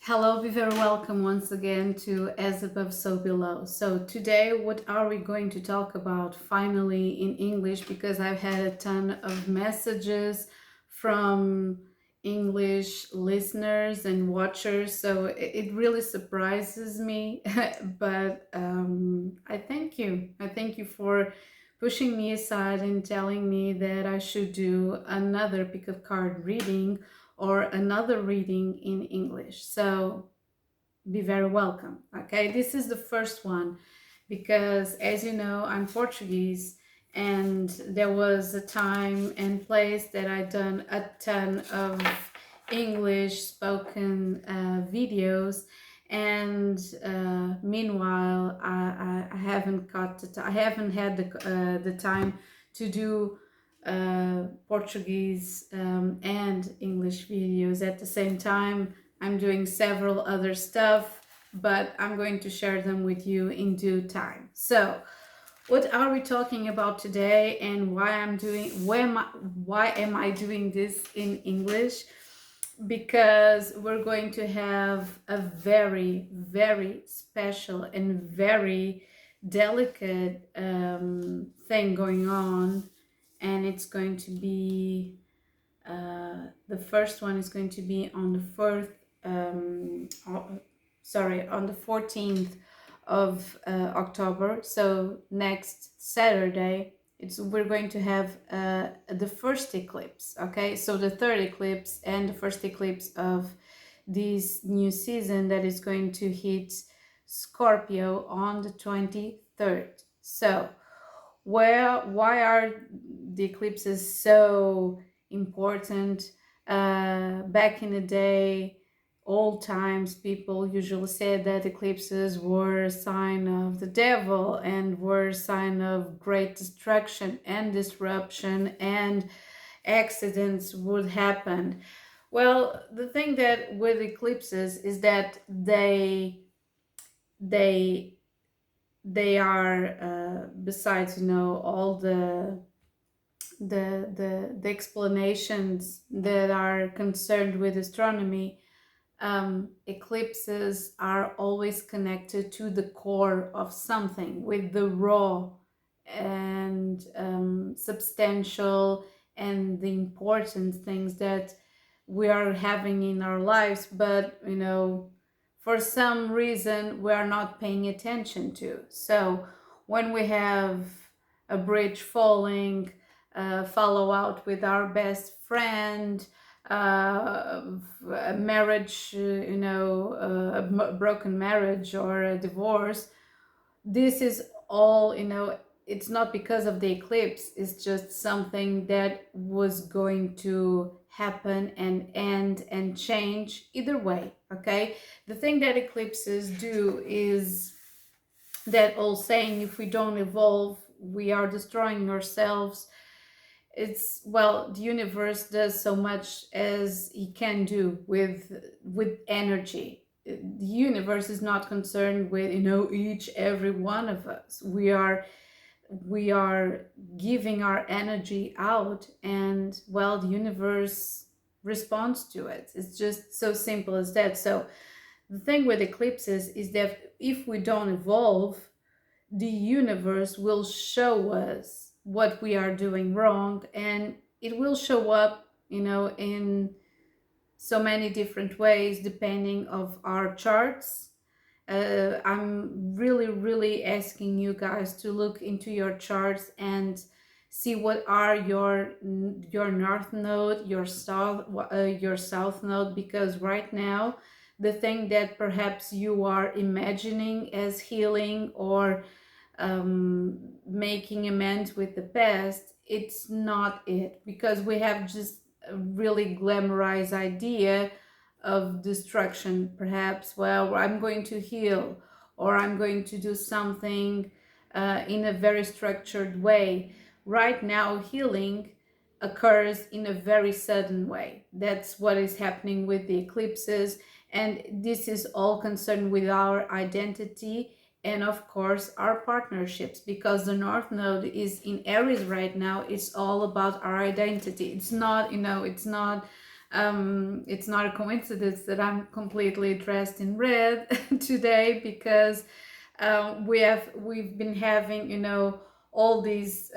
Hello, be very welcome once again to As Above, So Below. So today, what are we going to talk about finally in English? Because I've had a ton of messages from English listeners and watchers, so it really surprises me. But I thank you. I thank you for pushing me aside and telling me that I should do another pick of card reading or another reading in English. So be very welcome. Okay, this is the first one because, as you know, I'm Portuguese, and there was a time and place that I done a ton of English spoken videos, and meanwhile, I haven't got I haven't had the time to do Portuguese and English videos at the same time. I'm doing several other stuff, but I'm going to share them with you in due time. So, what are we talking about today, and why am I doing this in English? Because we're going to have a very, very special and very delicate thing going on, and it's going to be the first one is going to be on the fourth on the 14th of October. So next Saturday, we're going to have the first eclipse. Okay, so the third eclipse and the first eclipse of this new season that is going to hit Scorpio on the 23rd. So why are the eclipses so important? Back in the day, old times, people usually said that eclipses were a sign of the devil and were a sign of great destruction and disruption, and accidents would happen. Well, the thing that with eclipses is that they are besides all the explanations that are concerned with astronomy. Eclipses are always connected to the core of something, with the raw and substantial and the important things that we are having in our lives, but for some reason we are not paying attention to. So when we have a bridge falling, follow out with our best friend, a marriage, a broken marriage or a divorce, this is all, it's not because of the eclipse, it's just something that was going to happen and end and change either way. Okay, the thing that eclipses do is that old saying, if we don't evolve, we are destroying ourselves. It's, well, the universe does so much as it can do with energy. The universe is not concerned with each every one of us. We are giving our energy out, and, well, the universe responds to it. It's just so simple as that. So the thing with eclipses is that if we don't evolve, the universe will show us what we are doing wrong, and it will show up in so many different ways depending of our charts. I'm really asking you guys to look into your charts and see what are your north node, your south node, because right now the thing that perhaps you are imagining as healing or making amends with the past, it's not it, because we have just a really glamorized idea of destruction. Perhaps, well, I'm going to heal, or I'm going to do something in a very structured way. Right now, healing occurs in a very sudden way. That's what is happening with the eclipses, and this is all concerned with our identity and, of course, our partnerships, because the north node is in Aries right now. It's all about our identity. It's not It's not a coincidence that I'm completely dressed in red today, because we've been having, all these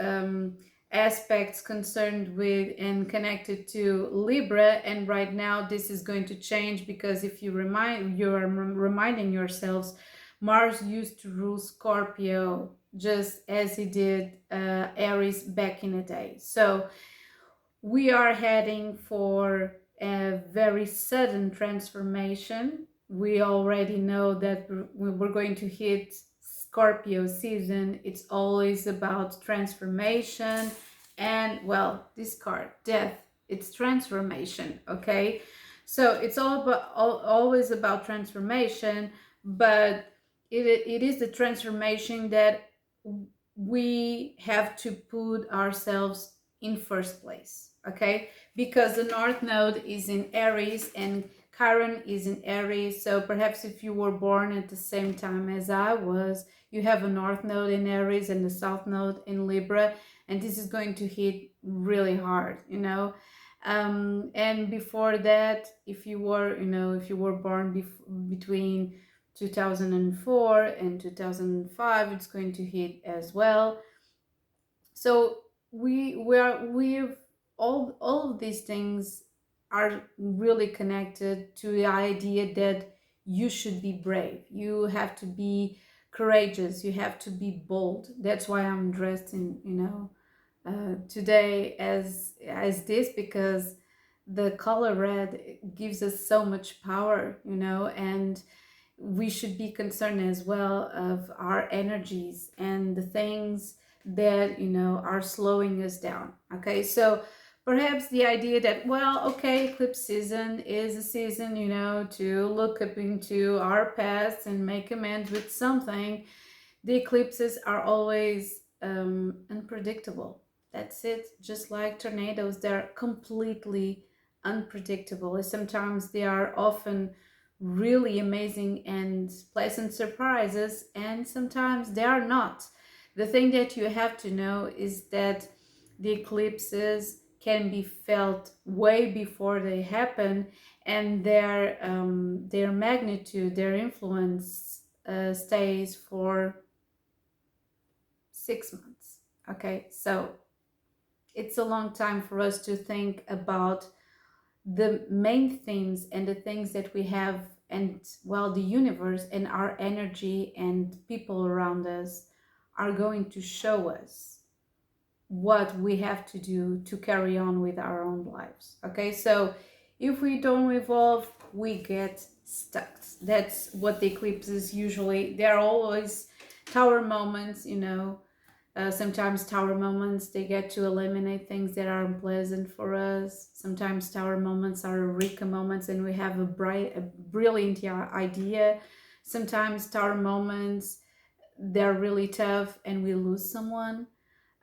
aspects concerned with and connected to Libra, and right now this is going to change, because if you're reminding yourselves, Mars used to rule Scorpio just as he did Aries back in the day. So we are heading for a very sudden transformation. We already know that we're going to hit Scorpio season. It's always about transformation, and well, this card, death, it's transformation. Okay, so it's always about transformation, but it is the transformation that we have to put ourselves in first place. Okay, because the North Node is in Aries and Chiron is in Aries. So perhaps if you were born at the same time as I was, you have a North Node in Aries and the South Node in Libra, and this is going to hit really hard, and before that, if you were born between 2004 and 2005, it's going to hit as well. So we've all of these things are really connected to the idea that you should be brave, you have to be courageous, you have to be bold. That's why I'm dressed in today as this, because the color red gives us so much power, and we should be concerned as well of our energies and the things that are slowing us down. Okay, so perhaps the idea that, well, okay, eclipse season is a season to look up into our past and make amends with something. The eclipses are always unpredictable. That's it. Just like tornadoes, they're completely unpredictable. Sometimes they are often really amazing and pleasant surprises, and sometimes they are not. The thing that you have to know is that the eclipses can be felt way before they happen, and their magnitude, their influence stays for 6 months. Okay, so it's a long time for us to think about the main themes and the things that we have, and well, the universe and our energy and people around us are going to show us what we have to do to carry on with our own lives. Okay, so if we don't evolve, we get stuck. That's what the eclipses usually, they're always tower moments. Sometimes tower moments, they get to eliminate things that are unpleasant for us. Sometimes tower moments are eureka moments and we have a brilliant idea. Sometimes tower moments, they're really tough and we lose someone,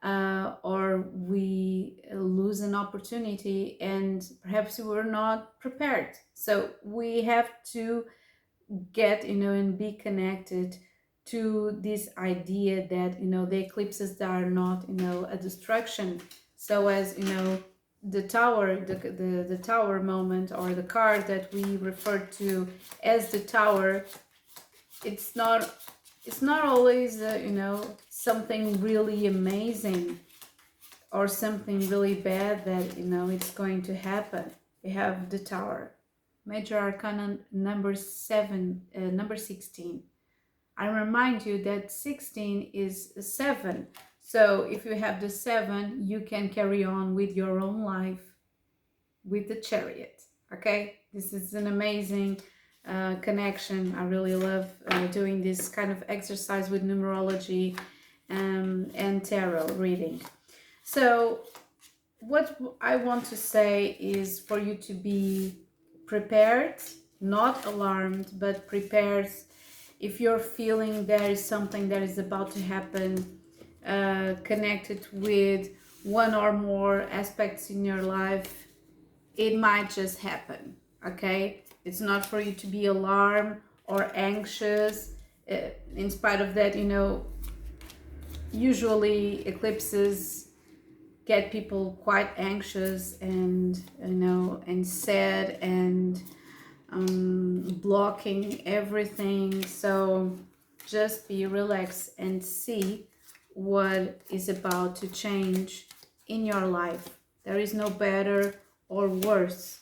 or we lose an opportunity and perhaps we were not prepared. So we have to get, and be connected to this idea that the eclipses are not a destruction. So as the tower moment, or the card that we refer to as the tower, it's not always something really amazing or something really bad that it's going to happen. We have the tower, major arcana number 16. I remind you that 16 is 7. So if you have the 7, you can carry on with your own life with the Chariot. Okay, this is an amazing connection. I really love doing this kind of exercise with numerology and tarot reading. So what I want to say is for you to be prepared, not alarmed, but prepared. If you're feeling there is something that is about to happen connected with one or more aspects in your life, it might just happen. Okay, it's not for you to be alarmed or anxious. In spite of that, usually eclipses get people quite anxious and, you know, and sad and blocking everything. So just be relaxed and see what is about to change in your life. There is no better or worse.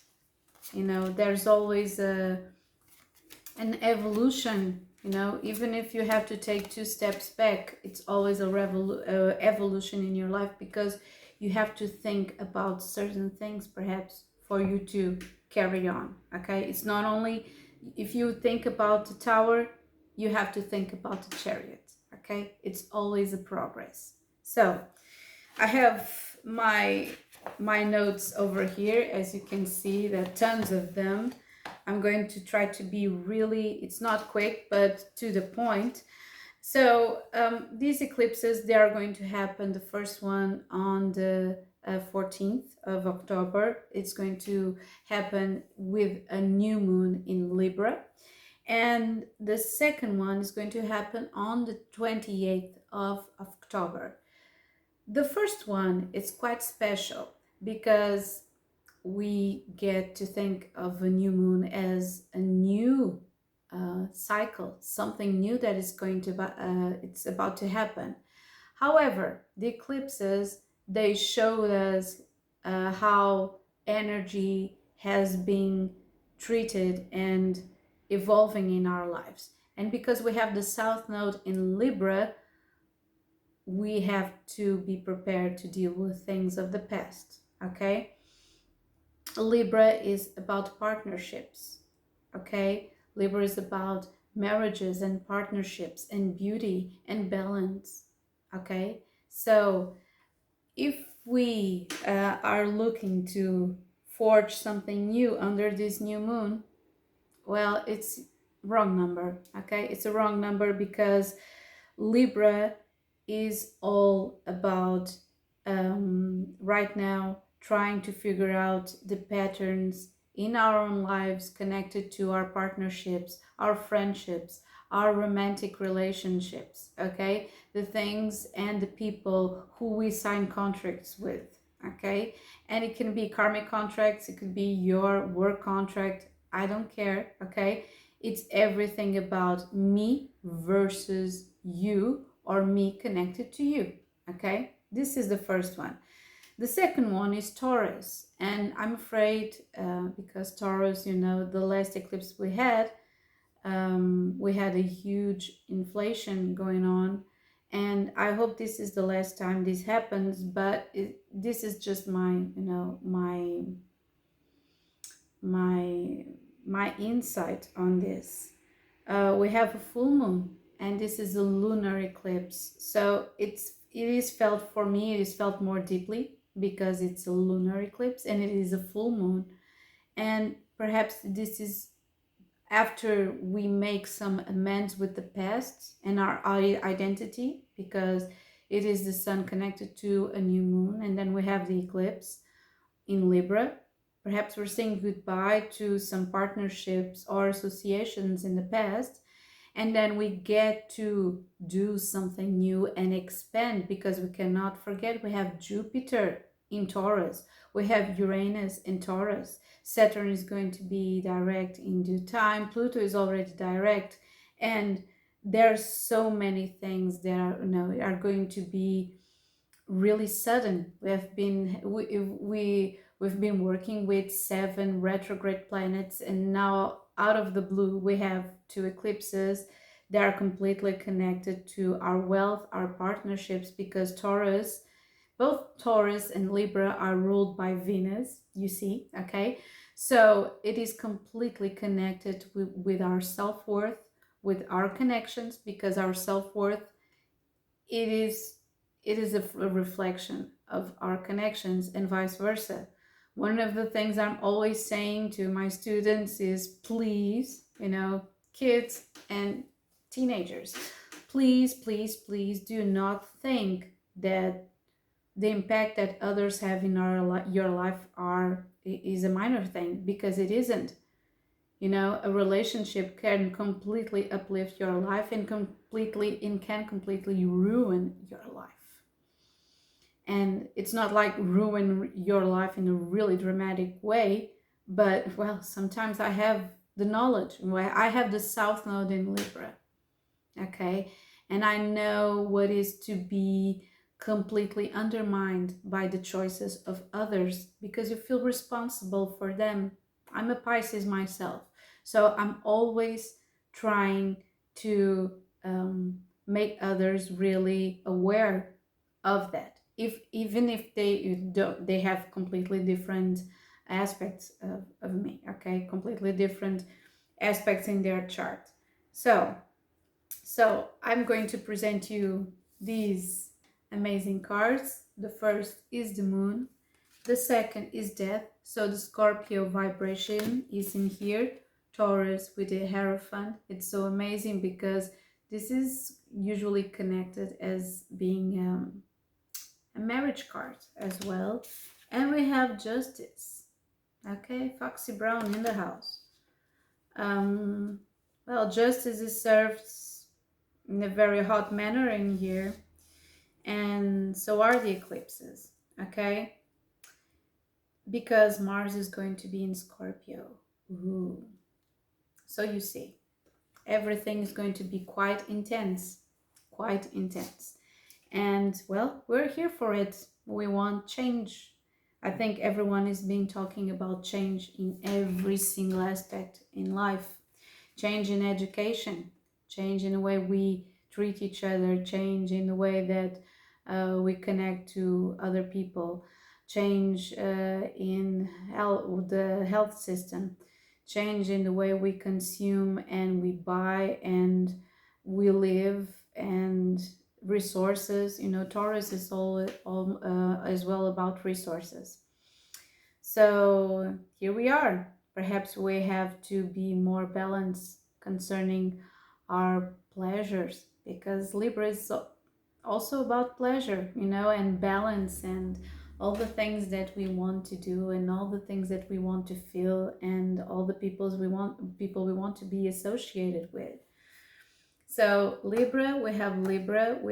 You know, there's always an evolution. You know, even if you have to take 2 steps back, it's always a evolution in your life, because you have to think about certain things perhaps for you to carry on. Okay, it's not only, if you think about the tower, you have to think about the chariot. Okay, it's always a progress. So I have my notes over here. As you can see, there are tons of them. I'm going to try to be really, it's not quick, but to the point. So these eclipses, they are going to happen, the first one on the 14th of October. It's going to happen with a new moon in Libra. And the second one is going to happen on the 28th of October. The first one is quite special because we get to think of a new moon as a new cycle, something new that is going to it's about to happen. However, the eclipses, they show us how energy has been treated and evolving in our lives. And because we have the South Node in Libra, we have to be prepared to deal with things of the past. Okay, Libra is about partnerships. Okay, Libra is about marriages and partnerships and beauty and balance. Okay, so if we are looking to forge something new under this new moon, well, it's wrong number. Okay, it's a wrong number, because Libra is all about right now trying to figure out the patterns in our own lives connected to our partnerships, our friendships, our romantic relationships. Okay, the things and the people who we sign contracts with. Okay, and it can be karmic contracts, it could be your work contract, I don't care. Okay, it's everything about me versus you, or me connected to you. Okay, this is the first one. The second one is Taurus, and I'm afraid because Taurus, you know, the last eclipse we had a huge inflation going on, and I hope this is the last time this happens. But this is just my, you know, my insight on this. We have a full moon, and this is a lunar eclipse, so it is felt, for me it is felt more deeply because it's a lunar eclipse and it is a full moon. And perhaps this is after we make some amends with the past and our identity, because it is the sun connected to a new moon, and then we have the eclipse in Libra. Perhaps we're saying goodbye to some partnerships or associations in the past, and then we get to do something new and expand, because we cannot forget we have Jupiter in Taurus, we have Uranus in Taurus, Saturn is going to be direct in due time, Pluto is already direct, and there's so many things that are, you know, are going to be really sudden. We've been working with 7 retrograde planets, and now out of the blue we have 2 eclipses that are completely connected to our wealth, our partnerships, because Taurus, both Taurus and Libra, are ruled by Venus, you see. Okay, so it is completely connected with our self-worth, with our connections, because our self-worth, it is a reflection of our connections, and vice versa. One of the things I'm always saying to my students is, please, you know, kids and teenagers, please, please, please do not think that the impact that others have in your life is a minor thing, because it isn't. You know, a relationship can completely uplift your life and can completely ruin your life. And it's not like ruin your life in a really dramatic way, but well, sometimes I have the knowledge where I have the South Node in Libra, okay, and I know what is to be completely undermined by the choices of others because you feel responsible for them. I'm a Pisces myself, so I'm always trying to make others really aware of that, if even if they have completely different aspects of me, okay, completely different aspects in their chart. So I'm going to present you these amazing cards. The first is the moon, the second is death, so the Scorpio vibration is in here, Taurus with the Hierophant. It's so amazing because this is usually connected as being a marriage card as well. And we have Justice, okay, Foxy Brown in the house. Well, Justice is served in a very hot manner in here, and so are the eclipses, okay, because Mars is going to be in Scorpio. Ooh. So you see, everything is going to be quite intense, quite intense. And well, we're here for it. We want change. I think everyone is being talking about change in every single aspect in life. Change in education, change in the way we treat each other, change in the way that we connect to other people, change in the health system, change in the way we consume and we buy and we live, and resources. You know, Taurus is all as well about resources. So here we are. Perhaps we have to be more balanced concerning our pleasures, because Libra is also about pleasure, you know, and balance, and all the things that we want to do, and all the things that we want to feel, and all the people we want to be associated with. So Libra, we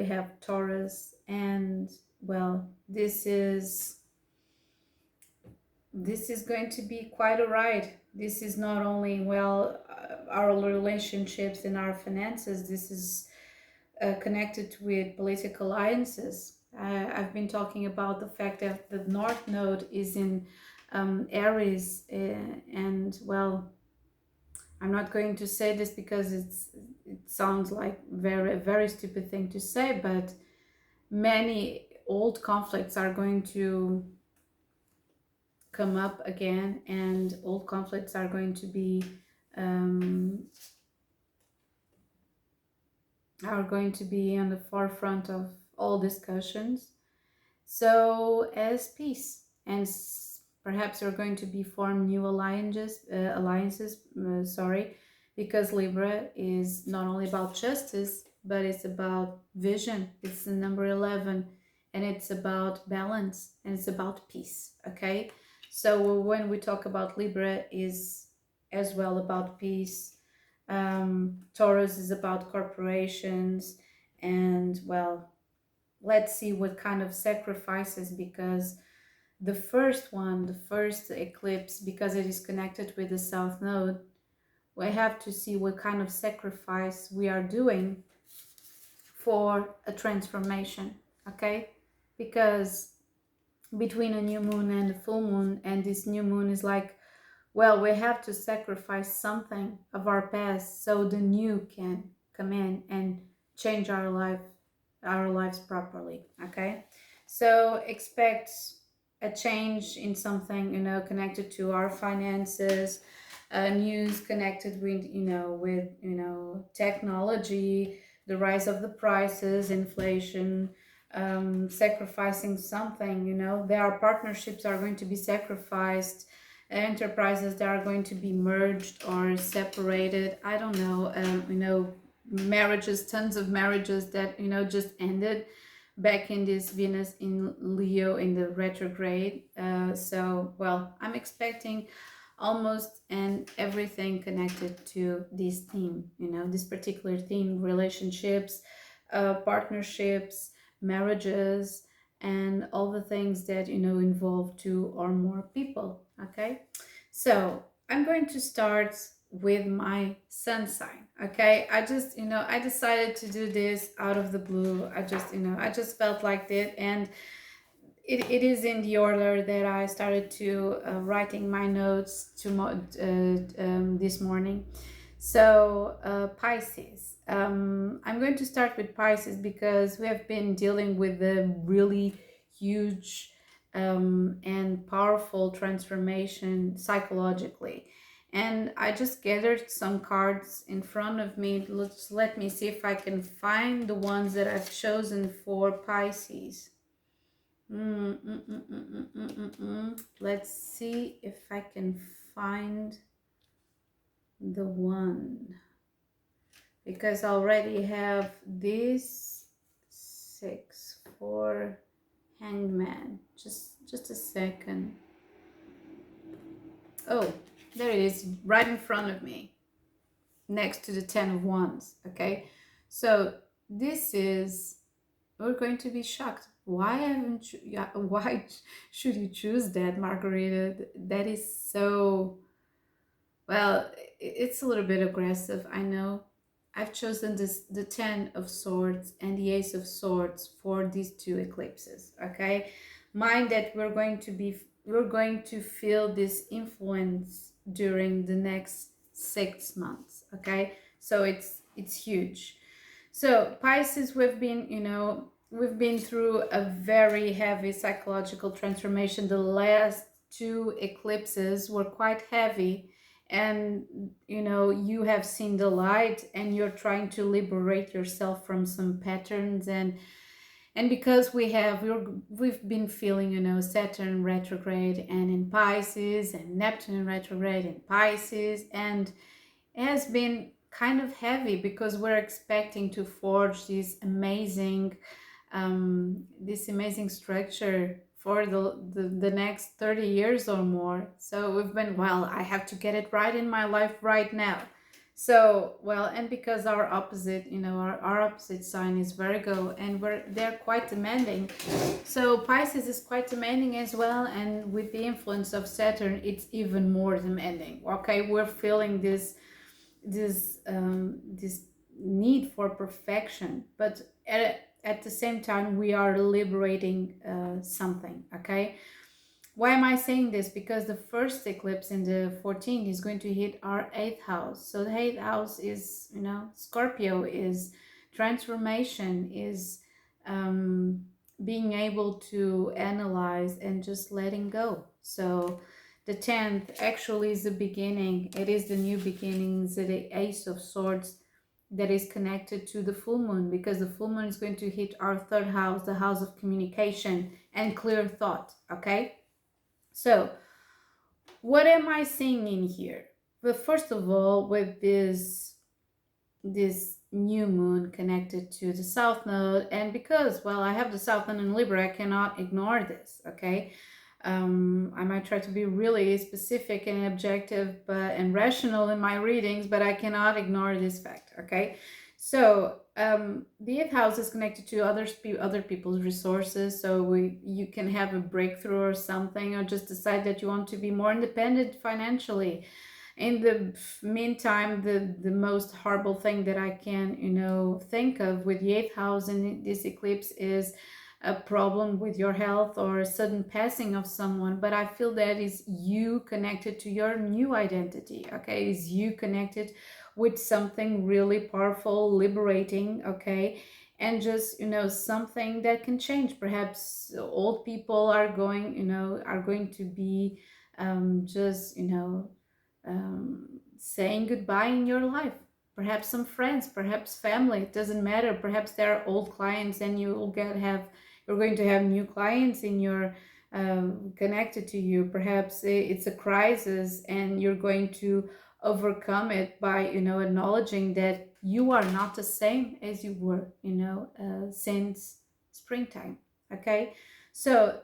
have Taurus, and well, this is going to be quite a ride. This is not only, well, our relationships and our finances. This is connected with political alliances. I've been talking about the fact that the North Node is in Aries, and well, I'm not going to say this because it sounds like very stupid thing to say, but many old conflicts are going to come up again, and old conflicts are going to be on the forefront of all discussions. So as peace, and perhaps are going to be formed new alliances, because Libra is not only about justice, but it's about vision. It's the number 11, and it's about balance, and it's about peace, okay? So when we talk about Libra, is as well about peace. Taurus is about corporations, and well, let's see what kind of sacrifices, because the first eclipse, because it is connected with the South Node, we have to see what kind of sacrifice we are doing for a transformation, okay? Because between a new moon and a full moon, and this new moon is like, well, we have to sacrifice something of our past so the new can come in and change our lives properly, okay? So expect a change in something, you know, connected to our finances, news connected with, technology, the rise of the prices, inflation, sacrificing something, you know. There are partnerships are going to be sacrificed, enterprises that are going to be merged or separated. I don't know, marriages, tons of marriages that, just ended back in this Venus in Leo in the retrograde. So, well, I'm expecting almost and everything connected to this theme, this particular theme: relationships, partnerships, marriages, and all the things that, you know, involve two or more people. Okay, so I'm going to start with my sun sign. Okay, I just, you know, I decided to do this out of the blue. I just, you know, I just felt like it, and it is in the order that I started to writing my notes this morning. So Pisces. I'm going to start with Pisces because we have been dealing with a really huge and powerful transformation psychologically. And I just gathered some cards in front of me. Let me see if I can find the ones that I've chosen for Pisces. Let's see if I can find the one, because I already have this 6, 4, hangman. Just a second. Oh, there it is, right in front of me, next to the 10 of wands. Okay, so this is, we're going to be shocked. Why haven't you, yeah, why should you choose that, Margarita? That is so, well, it's a little bit aggressive, I know. I've chosen the 10 of swords and the ace of swords for these two eclipses. Okay, mind that we're going to feel this influence during the next 6 months. Okay, so it's huge. So Pisces, we've been, you know, we've been through a very heavy psychological transformation. The last two eclipses were quite heavy, and you know, you have seen the light and you're trying to liberate yourself from some patterns, and because we've been feeling, you know, Saturn retrograde and in Pisces, and Neptune retrograde in Pisces, and it has been kind of heavy because we're expecting to forge this amazing structure for the next 30 years or more. So we've been, well, I have to get it right in my life right now. So, well, and because our opposite, you know, our opposite sign is Virgo, and they're quite demanding. So Pisces is quite demanding as well, and with the influence of Saturn, it's even more demanding. Okay, we're feeling this need for perfection, but at the same time we are liberating something. Okay, why am I saying this? Because the first eclipse in the 14th is going to hit our 8th house. So the 8th house is, you know, Scorpio, is transformation, is being able to analyze and just letting go. So the 10th actually is the beginning. It is the new beginnings, the ace of swords that is connected to the full moon, because the full moon is going to hit our 3rd house, the house of communication and clear thought. Okay, so what am I seeing in here? Well, first of all, with this new moon connected to the south node, and because, well, I have the south node in Libra, I cannot ignore this. Okay, I might try to be really specific and objective and rational in my readings, but I cannot ignore this fact. Okay, so the 8th house is connected to other people's resources. So you can have a breakthrough or something, or just decide that you want to be more independent financially. In the meantime, the most horrible thing that I can, you know, think of with the 8th house in this eclipse is a problem with your health or a sudden passing of someone. But I feel that is you connected to your new identity. Okay, is you connected with something really powerful, liberating. Okay, and just, you know, something that can change. Perhaps old people are going, you know, are going to be just, you know, saying goodbye in your life. Perhaps some friends, perhaps family, it doesn't matter. Perhaps there are old clients and you're going to have new clients in your connected to you. Perhaps it's a crisis and you're going to overcome it by, you know, acknowledging that you are not the same as you were, you know, since springtime. Okay, so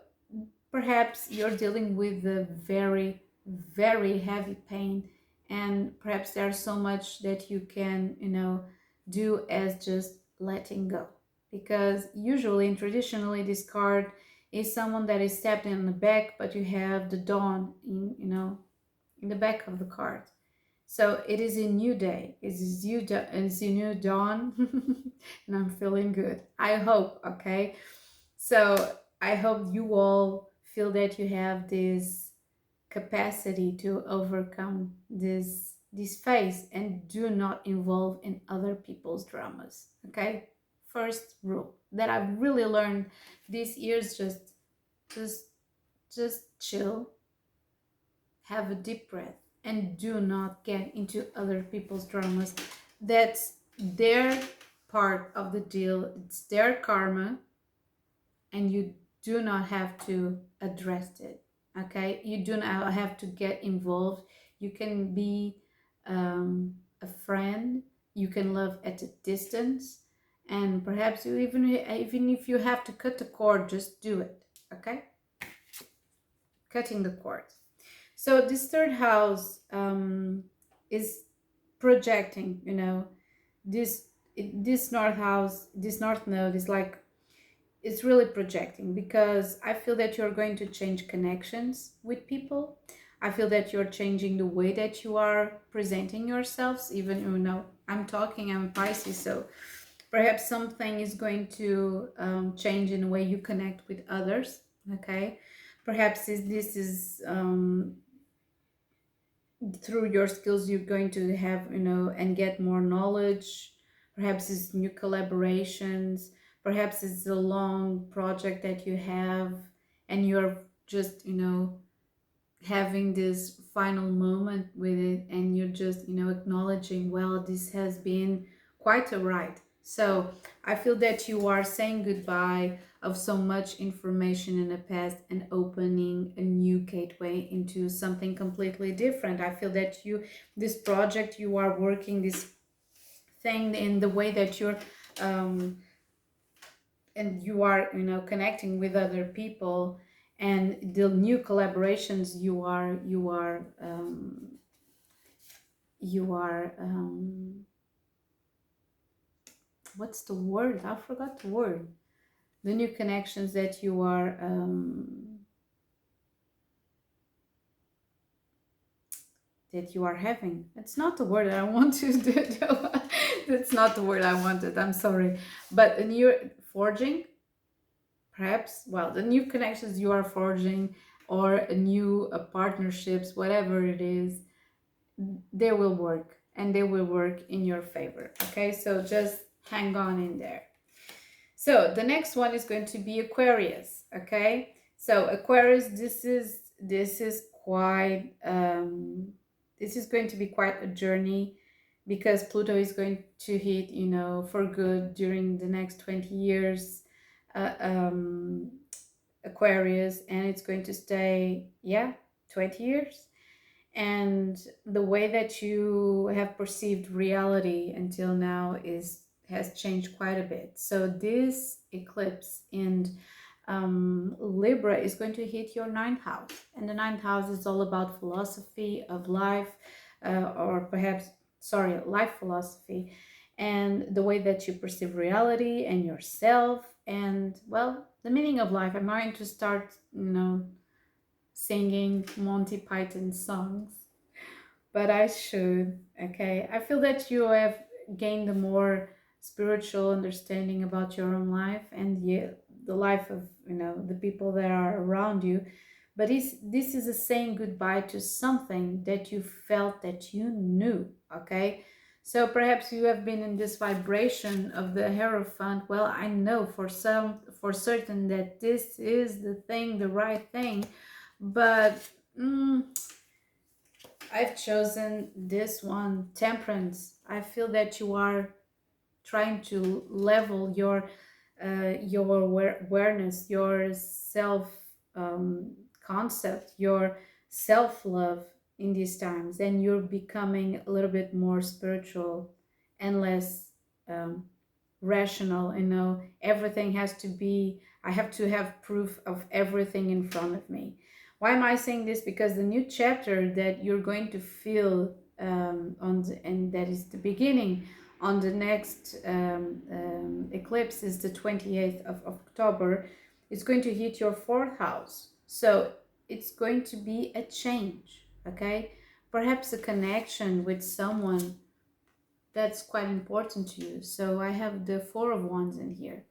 perhaps you're dealing with a very, very heavy pain, and perhaps there's so much that you can, you know, do as just letting go. Because usually and traditionally this card is someone that is stabbed in the back, but you have the dawn in, in the back of the card. So it is a new day. It's a new dawn, and I'm feeling good. I hope. Okay. So I hope you all feel that you have this capacity to overcome this phase and do not involve in other people's dramas. Okay. First rule that I've really learned this year is just just chill, have a deep breath, and do not get into other people's dramas. That's their part of the deal, it's their karma, and you do not have to address it. Okay, you do not have to get involved. You can be a friend, you can love at a distance, and perhaps you even if you have to cut the cord, just do it. Okay, cutting the cord. So this third house is projecting, this north house, this north node is like, it's really projecting, because I feel that you're going to change connections with people. I feel that you're changing the way that you are presenting yourselves. Even, I'm Pisces, so perhaps something is going to change in the way you connect with others. Okay, perhaps this is through your skills you're going to have, and get more knowledge. Perhaps it's new collaborations, perhaps it's a long project that you have, and you're just, having this final moment with it, and you're just, acknowledging, well, this has been quite a ride. So I feel that you are saying goodbye of so much information in the past and opening a new gateway into something completely different. I feel that this project you are working, this thing, in the way that you're and you are, connecting with other people, and the new collaborations you are what's the word? I forgot the word. The new connections that you are having. It's not the word I want to do. That's not the word I wanted. I'm sorry. But a new forging, perhaps, well, the new connections you are forging, or a new partnerships, whatever it is, they will work, and they will work in your favor. Okay, so just hang on in there. So the next one is going to be Aquarius. Okay, so Aquarius, this is quite this is going to be quite a journey, because Pluto is going to hit, for good during the next 20 years, Aquarius, and it's going to stay, 20 years. And the way that you have perceived reality until now has changed quite a bit. So this eclipse in Libra is going to hit your ninth house, and the ninth house is all about philosophy of life, or perhaps, life philosophy, and the way that you perceive reality and yourself, and, well, the meaning of life. I'm going to start, singing Monty Python songs, but I should. Okay, I feel that you have gained a more spiritual understanding about your own life, and the life of, the people that are around you. But this is a saying goodbye to something that you felt that you knew. Okay, so perhaps you have been in this vibration of the Hierophant. Well, I know for certain that this is the thing, the right thing, but I've chosen this one, Temperance. I feel that you are trying to level your awareness, your self concept, your self love in these times, and you're becoming a little bit more spiritual and less rational. Everything has to be, I have to have proof of everything in front of me. Why am I saying this? Because the new chapter that you're going to feel and that is the beginning on the next eclipse is the 28th of October. It's going to hit your fourth house. So it's going to be a change, okay? Perhaps a connection with someone that's quite important to you. So I have the Four of Wands in here.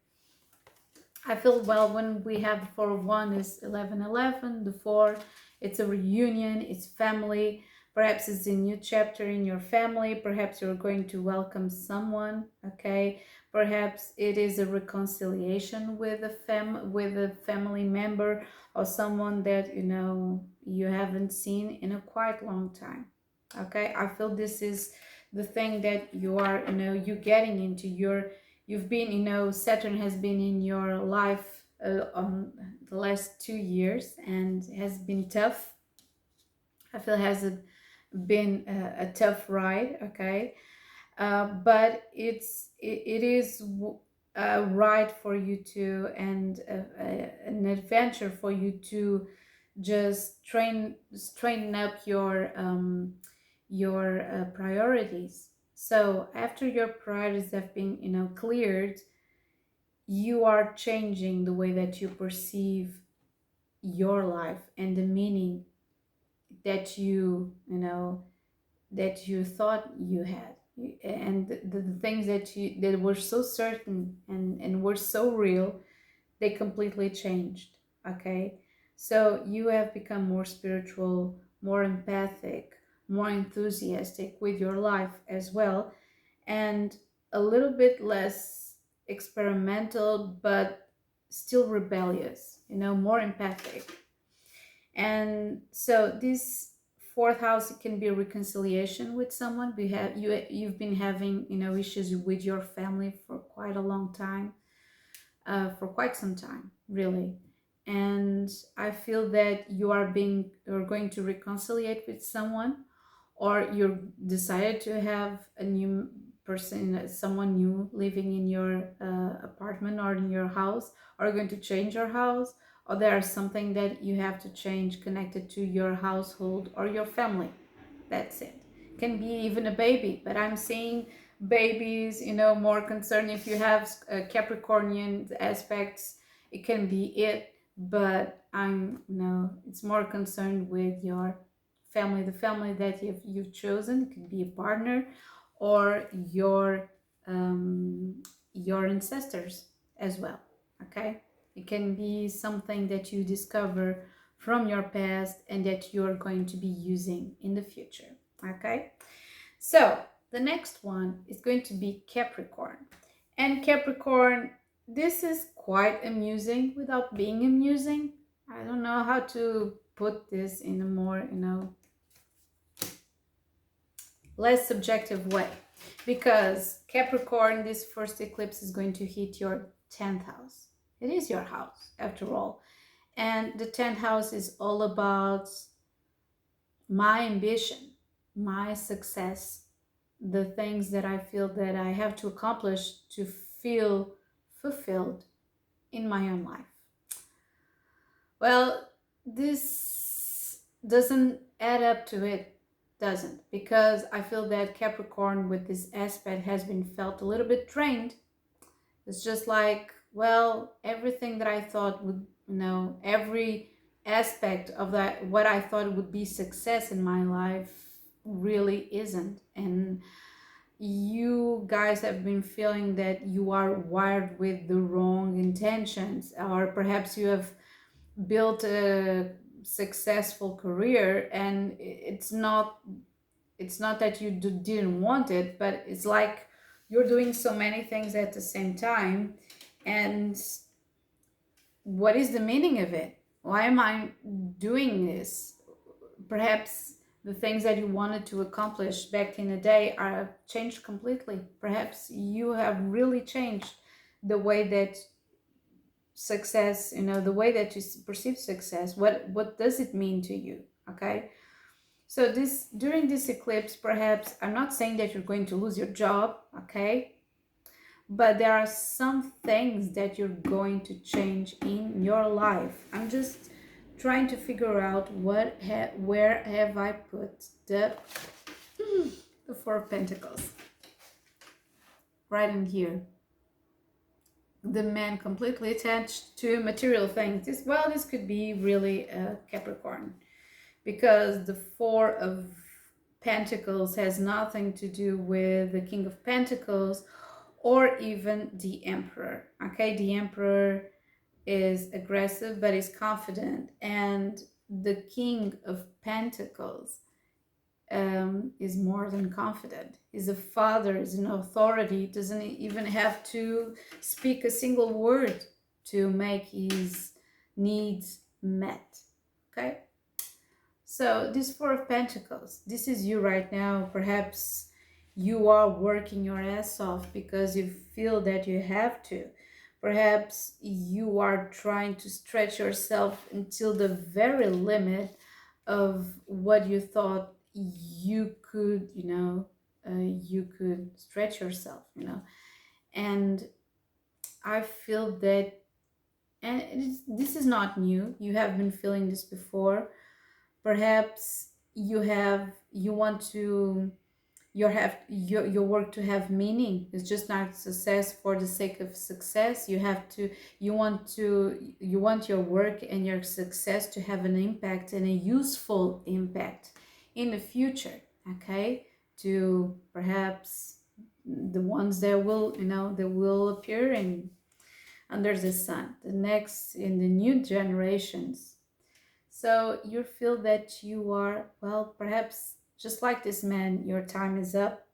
I feel, well, when we have the Four of Wands, is 1111, the four, it's a reunion, it's family. Perhaps it's a new chapter in your family. Perhaps you're going to welcome someone, okay? Perhaps it is a reconciliation with a family member, or someone that, you know, you haven't seen in a quite long time, okay? I feel this is the thing that you are, you know, you getting into your, you've been, you know, Saturn has been in your life on the last 2 years and has been tough. I feel it has been a tough ride, okay? But it is right for you to, and an adventure for you to just straighten up your priorities. So after your priorities have been, you know, cleared, you are changing the way that you perceive your life and the meaning that you know, that you thought you had, and the things that you that were so certain and were so real, they completely changed, okay? So you have become more spiritual, more empathic, more enthusiastic with your life as well, and a little bit less experimental, but still rebellious, you know, more empathic. And so this fourth house, it can be a reconciliation with someone. You've been having, you know, issues with your family for quite a long time, for quite some time, really. And I feel that you're going to reconciliate with someone, or you decided to have a new person, someone new living in your apartment or in your house, or you're going to change your house, or there's something that you have to change connected to your household or your family. That's it. Can be even a baby, but I'm seeing babies, you know, more concerned. If you have Capricornian aspects, it can be it, but I'm, you know, it's more concerned with your family, the family that you've chosen. It could be a partner, or your ancestors as well, okay? It can be something that you discover from your past and that you're going to be using in the future, okay? So the next one is going to be Capricorn. And Capricorn, this is quite amusing without being amusing. I don't know how to put this in a more, you know, less subjective way, because Capricorn, this first eclipse is going to hit your 10th house. It is your house after all. And the 10th house is all about my ambition, my success, the things that I feel that I have to accomplish to feel fulfilled in my own life. Well, this doesn't add up to it, doesn't, because I feel that Capricorn with this aspect has been felt a little bit drained. It's just like, well, everything that I thought would, you know, every aspect of that, what I thought would be success in my life really isn't. And you guys have been feeling that you are wired with the wrong intentions, or perhaps you have built a successful career and it's not that you didn't want it, but it's like you're doing so many things at the same time. And what is the meaning of it? Why am I doing this? Perhaps the things that you wanted to accomplish back in the day are changed completely. Perhaps you have really changed the way that success, you know, the way that you perceive success. What does it mean to you? Okay. So this, during this eclipse, perhaps, I'm not saying that you're going to lose your job, okay? But there are some things that you're going to change in your life. I'm just trying to figure out where have I put the Four of Pentacles. Right in here. the man completely attached to material things. This could be really a Capricorn, because the Four of Pentacles has nothing to do with the King of Pentacles or even the Emperor. Okay, the Emperor is aggressive but is confident, and the King of Pentacles is more than confident. Is a father, is an authority, doesn't even have to speak a single word to make his needs met. Okay, so this Four of Pentacles, this is you right now. Perhaps you are working your ass off because you feel that you have to. Perhaps you are trying to stretch yourself until the very limit of what you thought you could, you could stretch yourself, And I feel that, and this is not new. You have been feeling this before. Perhaps you want to your work to have meaning. It's just not success for the sake of success. You want your work and your success to have an impact, and a useful impact in the future. Okay, to perhaps the ones that will appear in under the sun, the next in the new generations. So you feel that you are, well, perhaps just like this man, your time is up,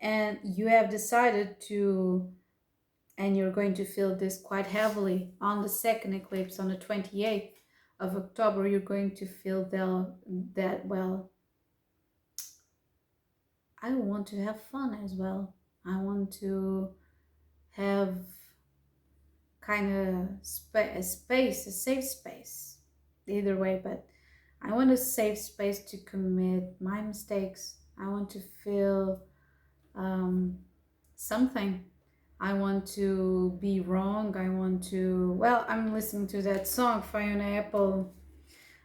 and you have decided to, and you're going to feel this quite heavily on the second eclipse on the 28th of October. You're going to feel that, well, I want to have fun as well. I want to have kind of a space, a safe space, either way, but I want a safe space to commit my mistakes. I want to feel something. I want to be wrong. I want to, well, I'm listening to that song, Fiona Apple.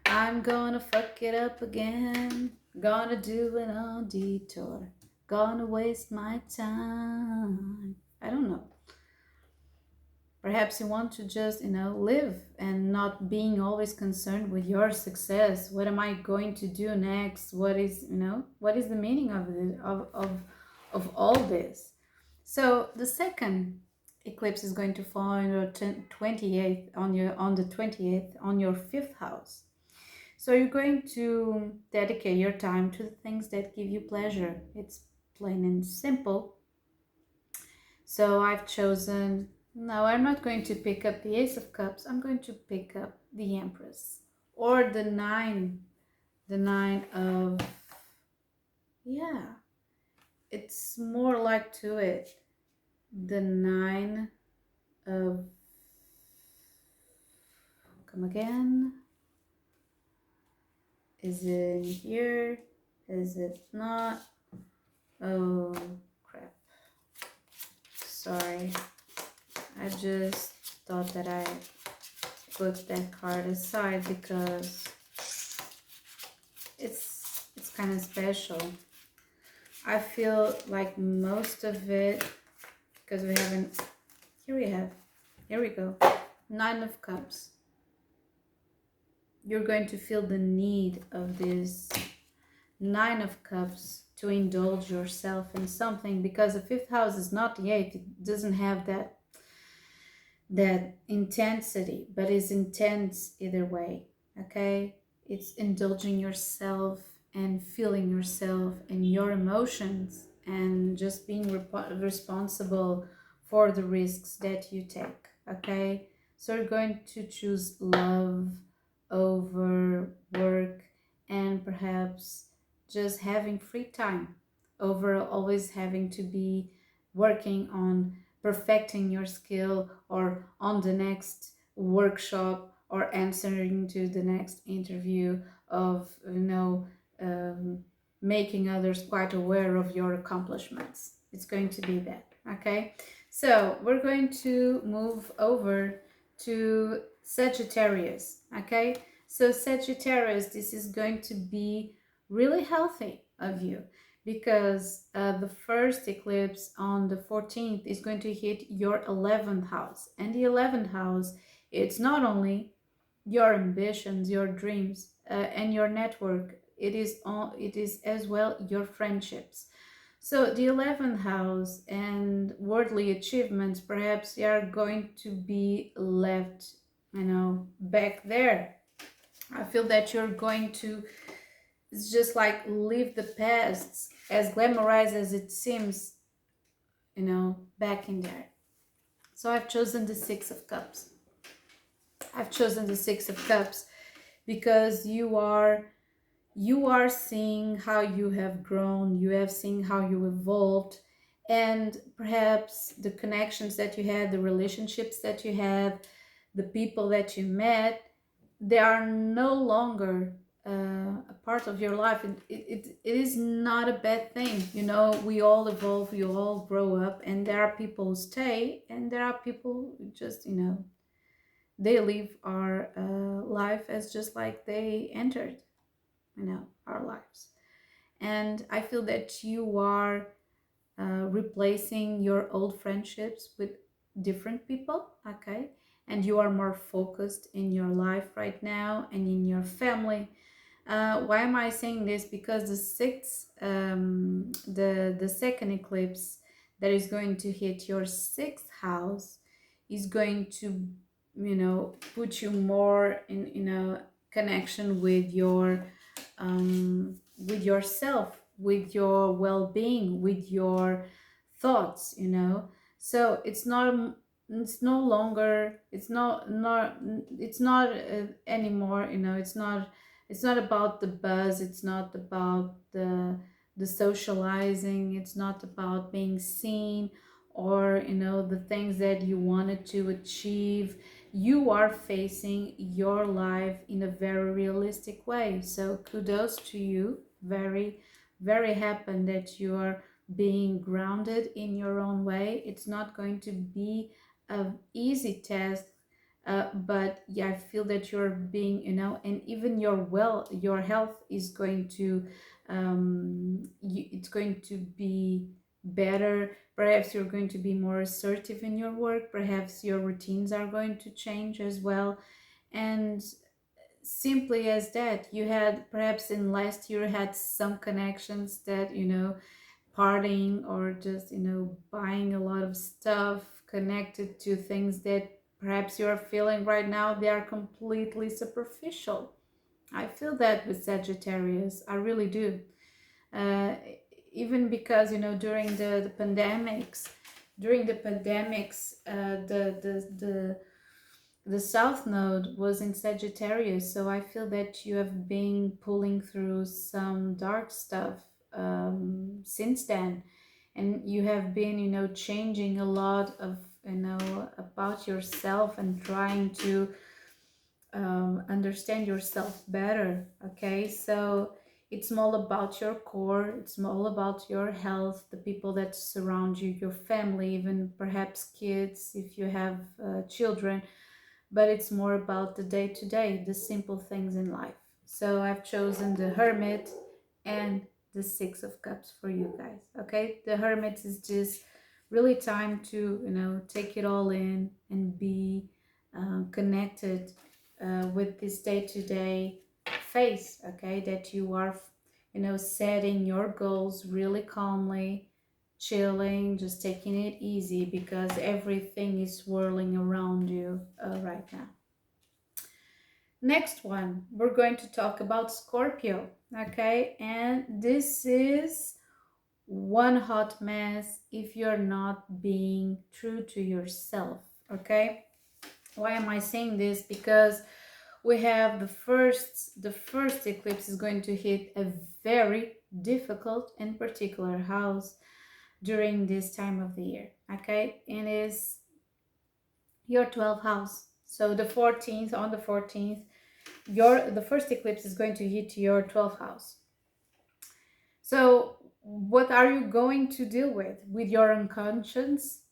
I'm gonna fuck it up again. Gonna do it on detour. Gonna waste my time. I don't know. Perhaps you want to just, live and not being always concerned with your success. What am I going to do next? What is the meaning of it, of all this? So the second eclipse is going to fall on your 28th, on the 28th, on your 5th house. So you're going to dedicate your time to the things that give you pleasure. It's plain and simple. So I've chosen, no, I'm not going to pick up the Ace of Cups. I'm going to pick up the Empress, or the nine of, yeah, it's more like to it. The 9 of, come again. Is it in here? Is it not? Oh, crap. Sorry. I just thought that I put that card aside because it's kind of special. I feel like most of it, because we haven't, here we go, 9 of Cups. You're going to feel the need of this 9 of Cups to indulge yourself in something, because the 5th house is not the 8th. It doesn't have that intensity, but it's intense either way. Okay, it's indulging yourself and feeling yourself and your emotions, and just being responsible for the risks that you take. Okay, so you're going to choose love over work, and perhaps just having free time over always having to be working on perfecting your skill, or on the next workshop, or answering to the next interview, of making others quite aware of your accomplishments. It's going to be that. Okay, so we're going to move over to Sagittarius. Okay, so Sagittarius, this is going to be really healthy of you, because the first eclipse on the 14th is going to hit your 11th house. And the 11th house, it's not only your ambitions, your dreams, and your network. It is as well your friendships. So the 11th house and worldly achievements, perhaps they are going to be left, back there. I feel that you're going to, it's just like leave the past, as glamorized as it seems, back in there. So I've chosen the Six of Cups. I've chosen the Six of Cups because you are seeing how you have grown, you have seen how you evolved, and perhaps the connections that you had, the relationships that you had, the people that you met, they are no longer a part of your life. It is not a bad thing. We all evolve, we all grow up, and there are people who stay, and there are people who just, they live our life as just like they entered, our lives. And I feel that you are replacing your old friendships with different people, okay? And you are more focused in your life right now and in your family. Why am I saying this? Because the second eclipse that is going to hit your sixth house is going to, put you more in a connection with yourself, with your well-being, with your thoughts. So it's no longer, it's not anymore. It's not about the buzz, it's not about the socializing, it's not about being seen, or the things that you wanted to achieve. You are facing your life in a very realistic way. So kudos to you. Very, very happy that you are being grounded in your own way. It's not going to be an easy task, but yeah, I feel that you're being, and even your health is going to, it's going to be better. Perhaps you're going to be more assertive in your work. Perhaps your routines are going to change as well. And simply as that, you had perhaps in last year had some connections that, partying or just, buying a lot of stuff connected to things that perhaps you're feeling right now, they are completely superficial. I feel that with Sagittarius, I really do. uh, Even because, during the pandemics, the South Node was in Sagittarius. So I feel that you have been pulling through some dark stuff since then, and you have been, changing a lot of, about yourself, and trying to understand yourself better. Okay, so it's all about your core, it's all about your health, the people that surround you, your family, even perhaps kids if you have children. But it's more about the day to day, the simple things in life. So I've chosen the Hermit and the Six of Cups for you guys. Okay, the Hermit is just really time to, take it all in and be connected with this day to day phase. Okay, that you are, setting your goals really calmly, chilling, just taking it easy, because everything is swirling around you right now. Next one, we're going to talk about Scorpio. Okay, and this is one hot mess if you're not being true to yourself. Okay, why am I saying this? Because we have the first eclipse is going to hit a very difficult and particular house during this time of the year. Okay, it is your 12th house. So on the 14th, the first eclipse is going to hit your 12th house. So what are you going to deal with your unconscious,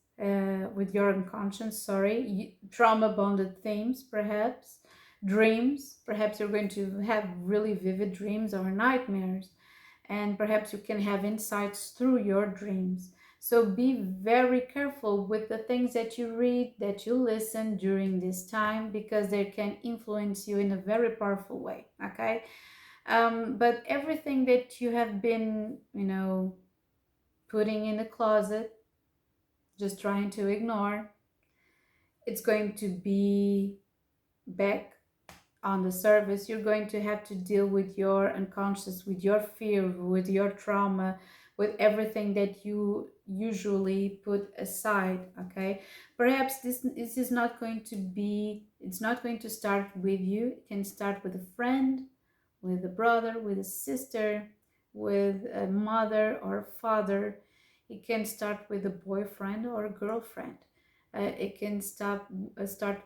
trauma bonded themes, perhaps dreams. Perhaps you're going to have really vivid dreams or nightmares, and perhaps you can have insights through your dreams. So be very careful with the things that you read, that you listen during this time, because they can influence you in a very powerful way. Okay. But everything that you have been, putting in the closet, just trying to ignore, it's going to be back on the surface. You're going to have to deal with your unconscious, with your fear, with your trauma, with everything that you usually put aside. Okay, perhaps this is not going to be, it's not going to start with you. It can start with a friend, with a brother, with a sister, with a mother or father. It can start with a boyfriend or a girlfriend. It can start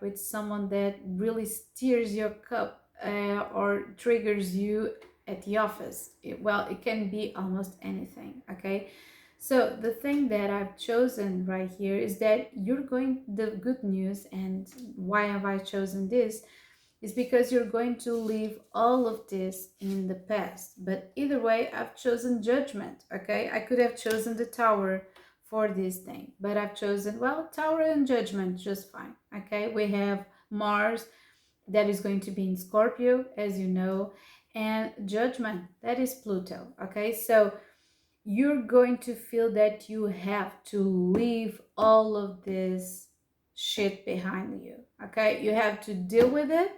with someone that really steers your cup, or triggers you at the office. It can be almost anything. Okay, so the thing that I've chosen right here is that the good news, and why have I chosen this, is because you're going to leave all of this in the past. But either way, I've chosen judgment. Okay, I could have chosen the Tower for this thing, but I've chosen, well, Tower and judgment just fine. Okay, we have Mars that is going to be in Scorpio, as you know, and judgment, that is Pluto. Okay, so you're going to feel that you have to leave all of this shit behind you. Okay, you have to deal with it.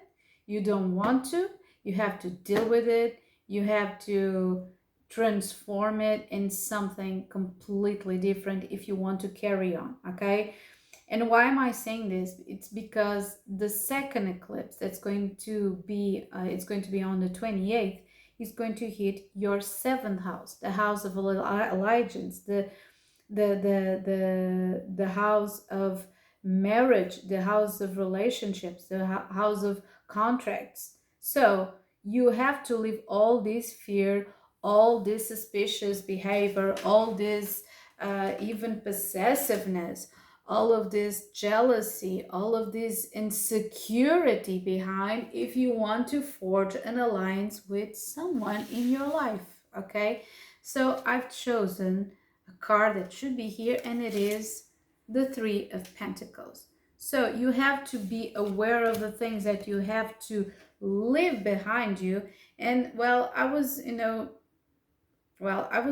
You don't want to, you have to deal with it. You have to transform it in something completely different if you want to carry on. Okay, and why am I saying this? It's because the second eclipse that's going to be, it's going to be on the 28th, is going to hit your seventh house, the house of allegiance, the house of marriage, the house of relationships, the house of contracts. So you have to leave all this fear, all this suspicious behavior, all this even possessiveness, all of this jealousy, all of this insecurity behind, if you want to forge an alliance with someone in your life. Okay, so I've chosen a card that should be here, and it is the Three of Pentacles. So you have to be aware of the things that you have to leave behind you. And well, I was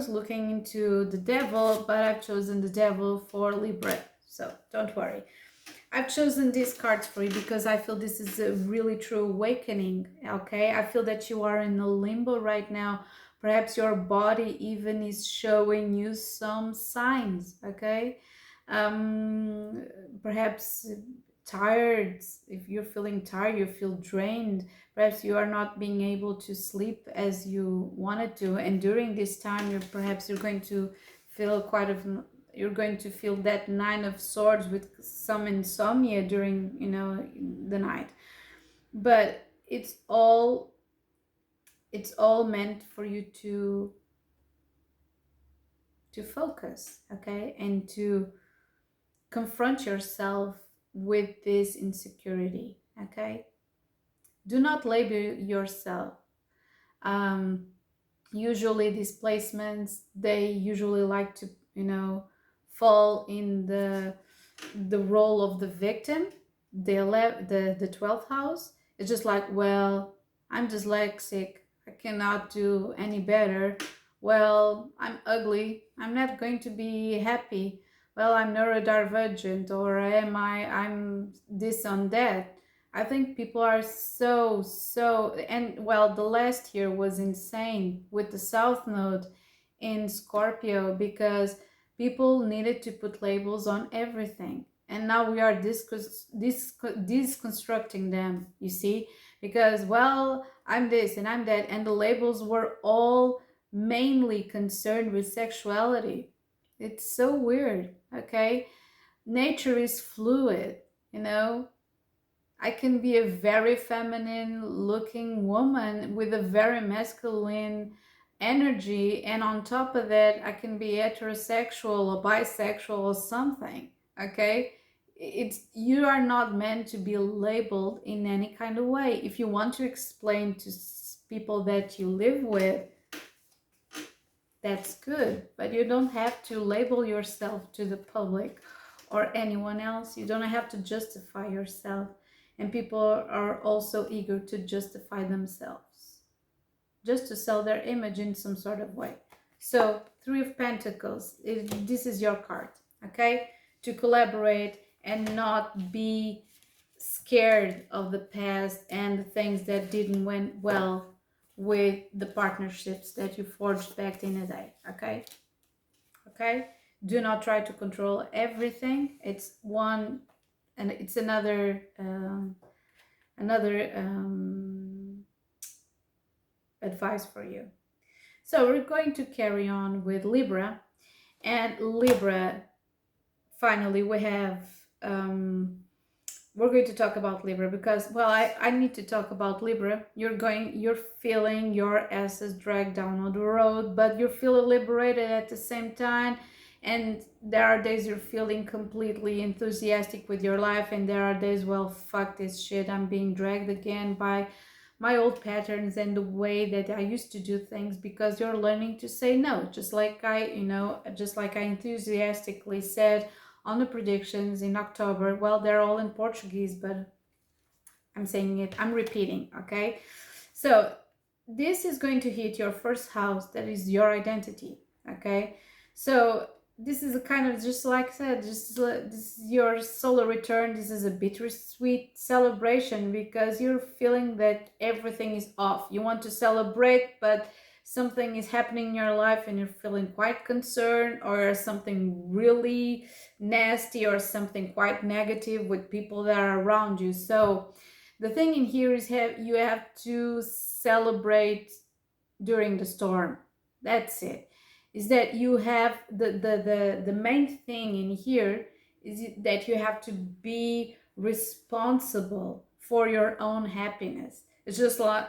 looking into the devil, but I've chosen the devil for Libra, so don't worry. I've chosen these cards for you because I feel this is a really true awakening. Okay, I feel that you are in a limbo right now. Perhaps your body even is showing you some signs. Okay, um, perhaps tired. If you're feeling tired, you feel drained. Perhaps you are not being able to sleep as you wanted to, and during this time, you're going to feel you're going to feel that Nine of Swords with some insomnia during the night. But it's all meant for you to focus, okay, and to confront yourself with this insecurity. Okay, do not label yourself. um Usually these placements, they usually like to fall in the role of the victim. The 12th house is just like, well, I'm dyslexic, I cannot do any better. Well, I'm ugly, I'm not going to be happy. Well, I'm neurodivergent, or I'm this on that. I think people are so, and well, the last year was insane with the South Node in Scorpio, because people needed to put labels on everything. And now we are deconstructing them, you see? Because, well, I'm this and I'm that. And the labels were all mainly concerned with sexuality. It's so weird, okay? Nature is fluid, you know? I can be a very feminine looking woman with a very masculine energy, and on top of that, I can be heterosexual or bisexual or something. Okay? You are not meant to be labeled in any kind of way. If you want to explain to people that you live with, That's good, but you don't have to label yourself to the public or anyone else. You don't have to justify yourself. And people are also eager to justify themselves, just to sell their image in some sort of way. So, Three of Pentacles, this is your card, okay? To collaborate and not be scared of the past and the things that didn't went well with the partnerships that you forged back in the day, okay? Okay? Do not try to control everything. It's one, and it's another advice for you. So we're going to carry on with Libra, and Libra, finally we have we're going to talk about Libra because, well, I need to talk about Libra. You're feeling your asses dragged down on the road, but you're feeling liberated at the same time. And there are days you're feeling completely enthusiastic with your life, and there are days, well, fuck this shit, I'm being dragged again by my old patterns and the way that I used to do things, because you're learning to say no, just like I enthusiastically said on the predictions in October. Well, they're all in Portuguese, but I'm saying it, I'm repeating, okay? So this is going to hit your first house, that is your identity, okay? So this is a kind of, just like I said, this is your solar return. This is a bittersweet celebration because you're feeling that everything is off. You want to celebrate, but something is happening in your life and you're feeling quite concerned, or something really nasty or something quite negative with people that are around you. So the thing in here is you have to celebrate during the storm. That's it. Is that you have the main thing in here is that you have to be responsible for your own happiness. It's just like,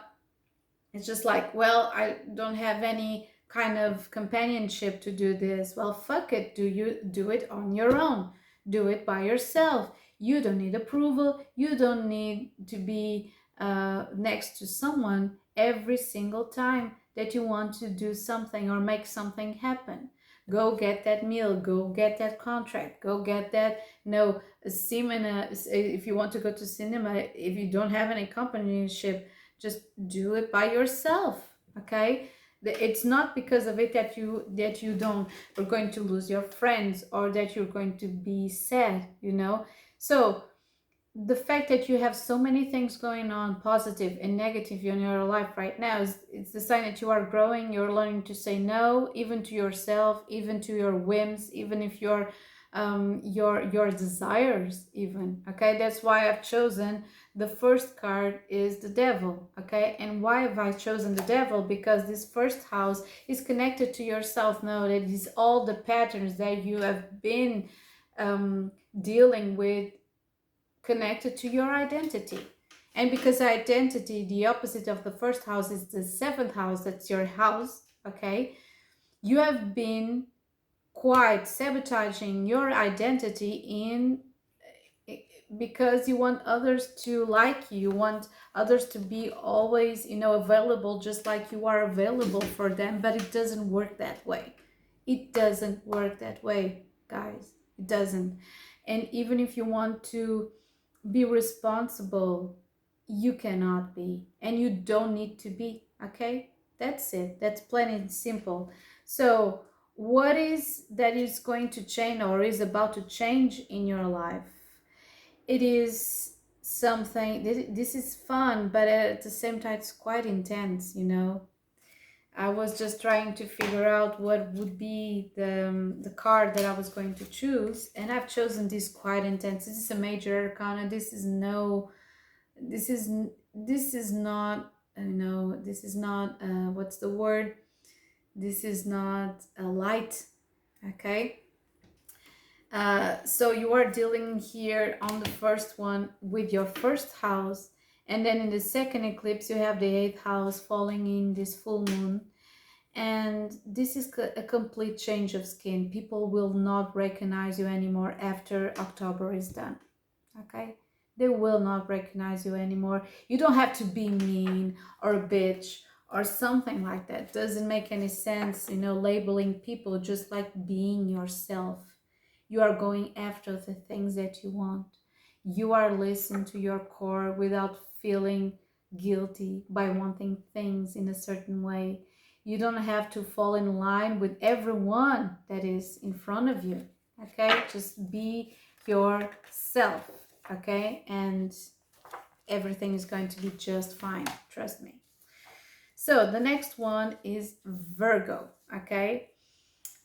well, I don't have any kind of companionship to do this. Well, fuck it. Do it on your own. Do it by yourself. You don't need approval. You don't need to be next to someone every single time that you want to do something or make something happen. Go get that meal, go get that contract, go get that, cinema. If you want to go to cinema, if you don't have any companionship, just do it by yourself, okay? It's not because of it that you don't are going to lose your friends or that you're going to be sad, So the fact that you have so many things going on, positive and negative, in your life right now, it's the sign that you are growing. You're learning to say no, even to yourself, even to your whims, even if your desires, even, okay? That's why I've chosen the first card is the Devil, okay? And why have I chosen the Devil? Because this first house is connected to your self-know. That is all the patterns that you have been dealing with, connected to your identity. And because identity, the opposite of the first house, is the seventh house, that's your house, okay? You have been quite sabotaging your identity because you want others to like you. You want others to be always, available, just like you are available for them. But it doesn't work that way. It doesn't work that way, guys. It doesn't. And even if you want to be responsible, you cannot be, and you don't need to be, okay? That's it. That's plain and simple. So what is that is going to change or is about to change in your life? It is something, this is fun, but at the same time it's quite intense. I was just trying to figure out what would be the card that I was going to choose, and I've chosen this quite intense. This is a major arcana. This is not, what's the word? This is not a light, okay? So you are dealing here on the first one with your first house, and then in the second eclipse you have the 8th house falling in this full moon, and this is a complete change of skin. People will not recognize you anymore after October is done, okay? They will not recognize you anymore. You don't have to be mean or bitch or something like that. Doesn't make any sense, you know, labeling people, just like being yourself. You are going after the things that you want. You are listening to your core without feeling guilty by wanting things in a certain way. You don't have to fall in line with everyone that is in front of you. Okay, just be yourself. Okay, and everything is going to be just fine. Trust me. So the next one is Virgo. Okay.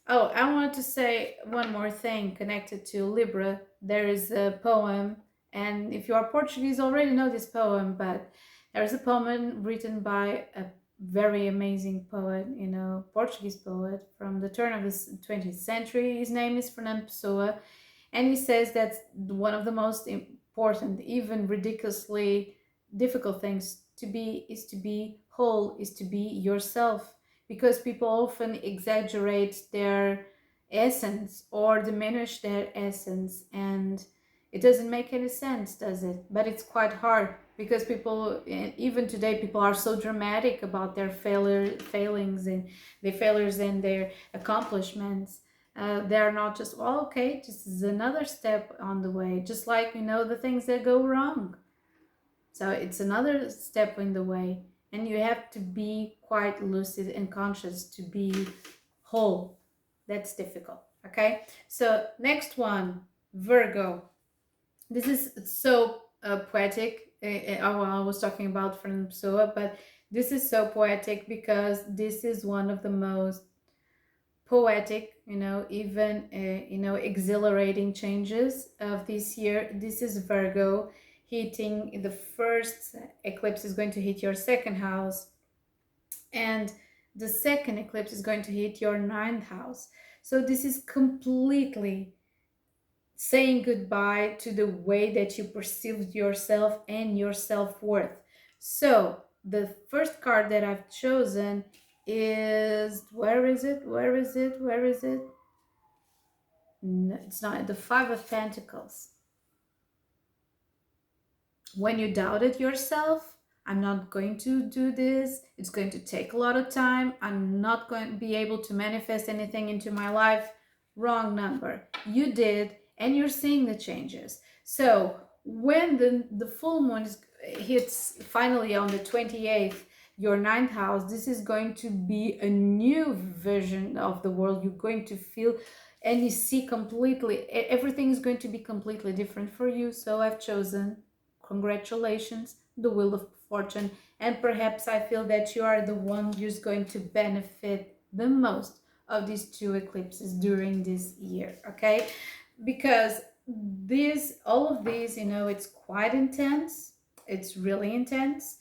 Oh, I wanted to say one more thing connected to Libra. There is a poem, and if you are Portuguese, already know this poem, but there is a poem written by a very amazing poet, you know, Portuguese poet from the turn of the 20th century. His name is Fernando Pessoa, and he says that one of the most important, even ridiculously difficult things to be is to be whole, is to be yourself, because people often exaggerate their essence or diminish their essence, and it doesn't make any sense, does it? But it's quite hard because people, even today, people are so dramatic about their failings and their failures and their accomplishments. They're not just, well, okay, this is another step on the way, just like, you know, the things that go wrong. So it's another step in the way, and you have to be quite lucid and conscious to be whole. That's difficult. Okay, so next one, Virgo. This is so poetic. I was talking about from Pessoa, but this is so poetic because this is one of the most poetic, you know, even you know, exhilarating changes of this year. This is Virgo hitting the first eclipse is going to hit your second house, and the second eclipse is going to hit your ninth house. So this is completely saying goodbye to the way that you perceived yourself and your self-worth. So the first card that I've chosen is, where is it? Where is it? Where is it? No, it's not. The Five of Pentacles. When you doubted yourself, I'm not going to do this, it's going to take a lot of time, I'm not going to be able to manifest anything into my life. Wrong number. You did, and you're seeing the changes. So when the full moon hits finally on the 28th, your ninth house, this is going to be a new vision of the world. You're going to feel and you see completely, everything is going to be completely different for you. So I've chosen, congratulations, the Wheel of Fortune, and perhaps I feel that you are the one who's going to benefit the most of these two eclipses during this year. Okay, because all of these, you know, it's quite intense, it's really intense.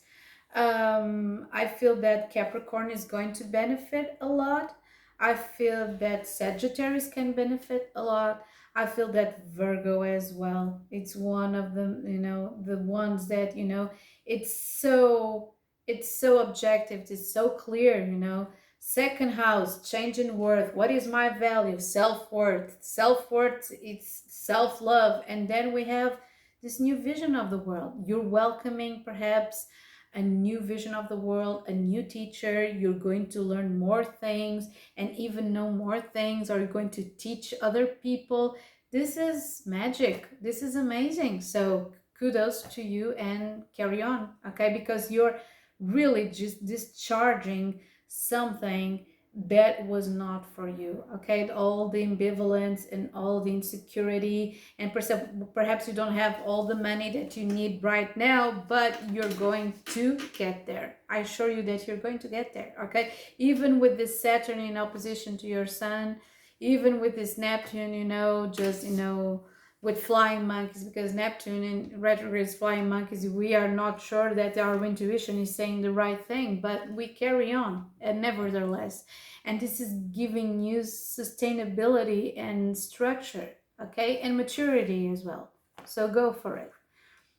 I feel that Capricorn is going to benefit a lot. I feel that Sagittarius can benefit a lot. I feel that Virgo as well. It's one of them, you know, the ones that, you know, it's so objective, it's so clear, you know. Second house, change in worth. What is my value? Self-worth. Self-worth, it's self-love. And then we have this new vision of the world. You're welcoming perhaps a new vision of the world, a new teacher. You're going to learn more things and even know more things, or you're going to teach other people. This is magic. This is amazing. So kudos to you and carry on, okay? Because you're really just discharging something that was not for you, okay? All the ambivalence and all the insecurity, and perhaps you don't have all the money that you need right now, but you're going to get there. I assure you that you're going to get there, okay? Even with this Saturn in opposition to your sun, even with this Neptune, you know, just, you know, with flying monkeys, because Neptune in retrograde is flying monkeys. We are not sure that our intuition is saying the right thing, but we carry on, and nevertheless. And this is giving you sustainability and structure, okay, and maturity as well. So go for it.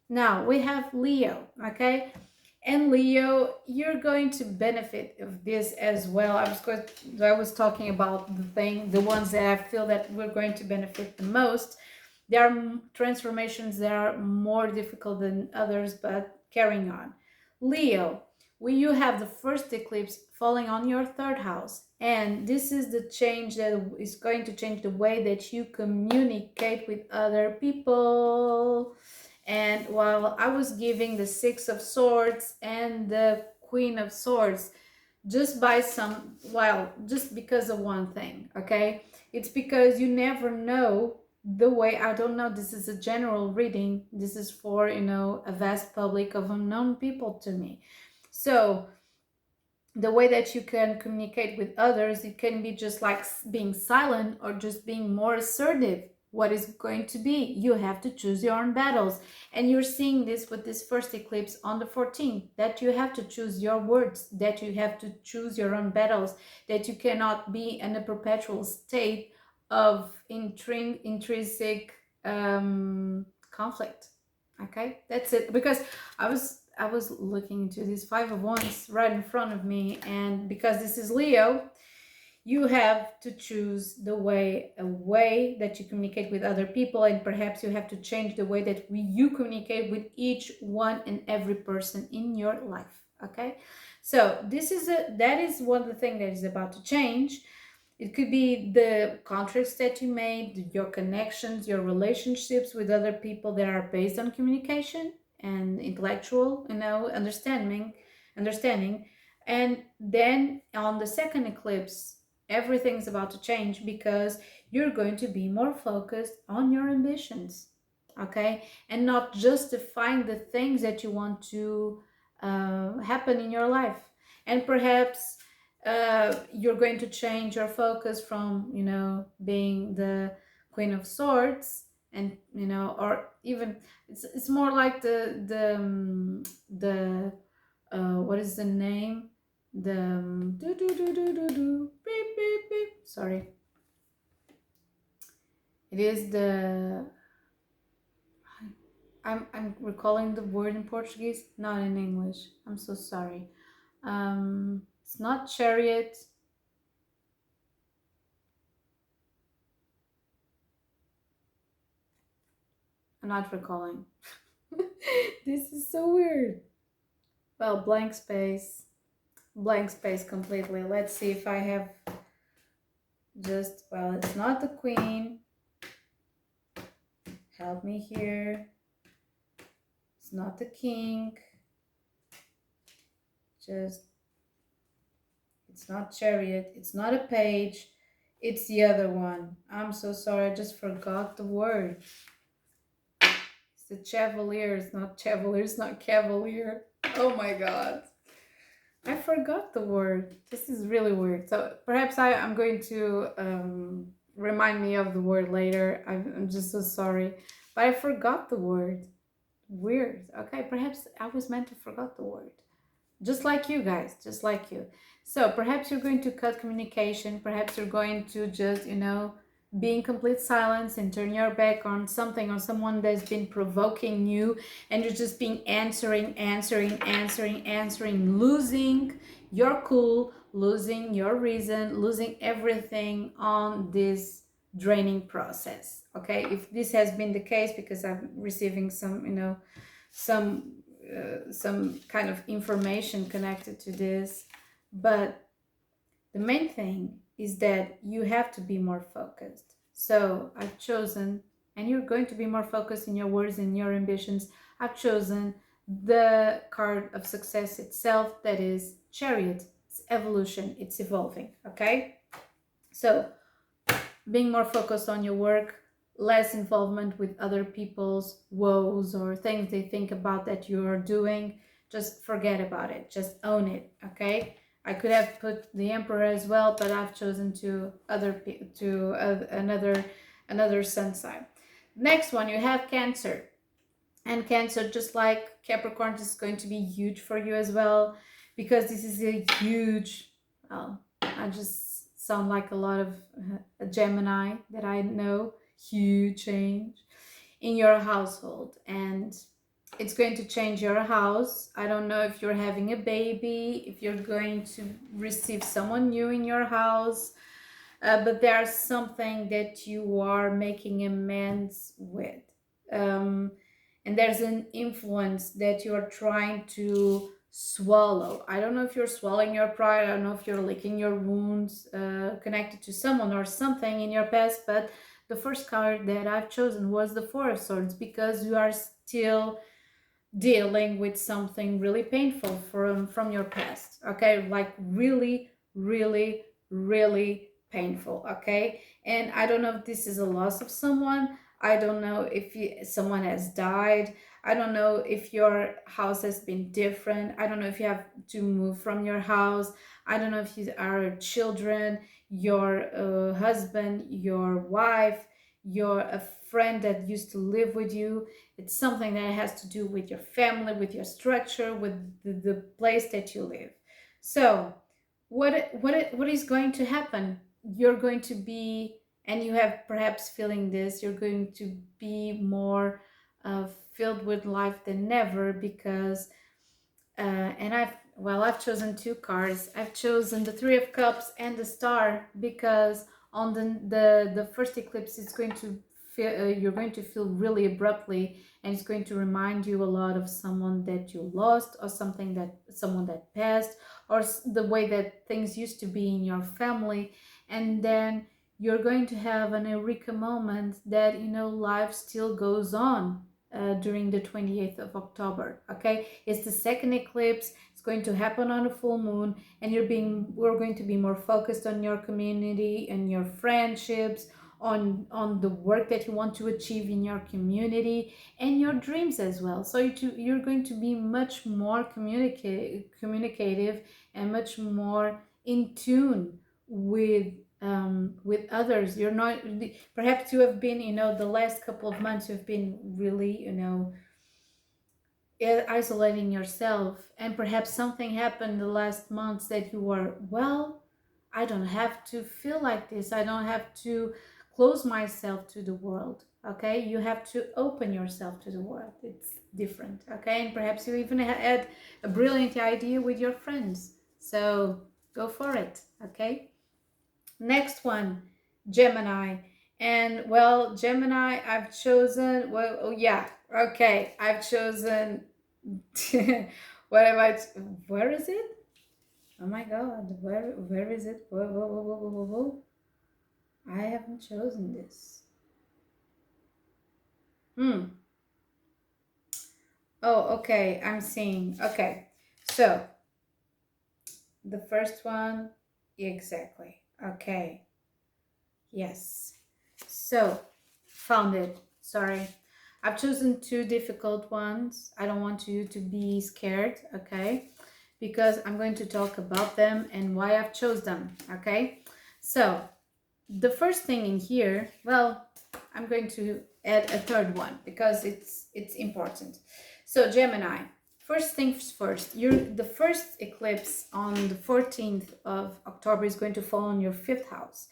Now we have Leo, okay, and Leo, you're going to benefit of this as well. I was talking about the ones that I feel that we're going to benefit the most. There are transformations that are more difficult than others, but carrying on. Leo, you have the first eclipse falling on your third house, and this is the change that is going to change the way that you communicate with other people. And while I was giving the Six of Swords and the Queen of Swords, just by some, well, just because of one thing, okay? It's because you never know the way. I don't know, this is a general reading, this is for, you know, a vast public of unknown people to me. So the way that you can communicate with others, it can be just like being silent or just being more assertive. What is going to be? You have to choose your own battles. And you're seeing this with this first eclipse on the 14th, that you have to choose your words, that you have to choose your own battles, that you cannot be in a perpetual state of intrinsic conflict. Okay, that's it. Because I was looking into this Five of Wands right in front of me, and because this is Leo, you have to choose a way that you communicate with other people, and perhaps you have to change the way that you communicate with each one and every person in your life. Okay, so that is one of the things that is about to change. It could be the contracts that you made, your connections, your relationships with other people that are based on communication and intellectual, you know, understanding. And then on the second eclipse, everything's about to change because you're going to be more focused on your ambitions, okay? And not justifying the things that you want to happen in your life. And perhaps you're going to change your focus from, you know, being the Queen of Swords, and, you know, or even it's more like the what is the name, the beep, beep, beep. Sorry, it is the, I'm recalling the word in Portuguese, not in English. I'm so sorry. It's not chariot. I'm not recalling. This is so weird. Well, blank space completely. Let's see if I have just, well, it's not the queen. Help me here. It's not the king. Just, it's not chariot. It's not a page. It's the other one. I'm so sorry. I just forgot the word. It's the chevalier. It's not chevalier. It's not cavalier. Oh my God. I forgot the word. This is really weird. So perhaps I'm going to remind me of the word later. I'm just so sorry. But I forgot the word. Weird. Okay, perhaps I was meant to forget the word. Just like you guys, just like you. So perhaps you're going to cut communication. Perhaps you're going to just, you know, be in complete silence and turn your back on something or someone that's been provoking you, and you're just being answering, losing your cool, losing your reason, losing everything on this draining process. Okay, if this has been the case, because I'm receiving some, you know, some kind of information connected to this, but the main thing is that you have to be more focused. So I've chosen, and you're going to be more focused in your words and your ambitions. I've chosen the card of success itself, that is Chariot. It's evolution, it's evolving, okay? So being more focused on your work, less involvement with other people's woes or things they think about that you're doing. Just forget about it, just own it, okay? I could have put the Emperor as well, but I've chosen another sun sign. Next one, you have Cancer. And Cancer, just like Capricorn, is going to be huge for you as well, because this is a huge, well, I just sound like a lot of a Gemini that I know, huge change in your household, and it's going to change your house. I don't know if you're having a baby, if you're going to receive someone new in your house, but there's something that you are making amends with. And there's an influence that you are trying to swallow. I don't know if you're swallowing your pride. I don't know if you're licking your wounds connected to someone or something in your past, but the first card that I've chosen was the Four of Swords, because you are still dealing with something really painful from your past. Okay, like really, really, really painful. Okay, and I don't know if this is a loss of someone. I don't know if someone has died. I don't know if your house has been different. I don't know if you have to move from your house. I don't know if you are children, your husband, your wife, your a friend that used to live with you. It's something that has to do with your family, with your structure, with the place that you live. So what is going to happen? You're going to be, and you have perhaps feeling this, you're going to be more filled with life than ever, because and I've chosen two cards. I've chosen the Three of Cups and the Star, because on the first eclipse, it's going to feel you're going to feel really abruptly, and it's going to remind you a lot of someone that you lost, or someone that passed, or the way that things used to be in your family. And then you're going to have an eureka moment that, life still goes on during the 28th of October. Okay, it's the second eclipse. It's going to happen on a full moon, and we're going to be more focused on your community and your friendships, on the work that you want to achieve in your community, and your dreams as well. So you're going to be much more communicative, and much more in tune with others. You're not, perhaps you have been, the last couple of months you've been really, isolating yourself, and perhaps something happened the last months that you were, well, I don't have to feel like this. I don't have to close myself to the world. Okay, you have to open yourself to the world. It's different. Okay, and perhaps you even had a brilliant idea with your friends, so go for it. Okay, next one, Gemini. And well, Gemini, I've chosen, well, oh yeah, okay, I've chosen what am I, where is it? Oh my god, where is it? Whoa, whoa, whoa, whoa, whoa, whoa. I haven't chosen this. Oh, okay, I'm seeing. Okay, so the first one, exactly. Okay, yes. So, found it. Sorry. I've chosen two difficult ones. I don't want you to be scared, okay? Because I'm going to talk about them and why I've chose them, okay? So, the first thing in here, well, I'm going to add a third one because it's important. So, Gemini, first things first, the first eclipse on the 14th of October is going to fall on your 5th house.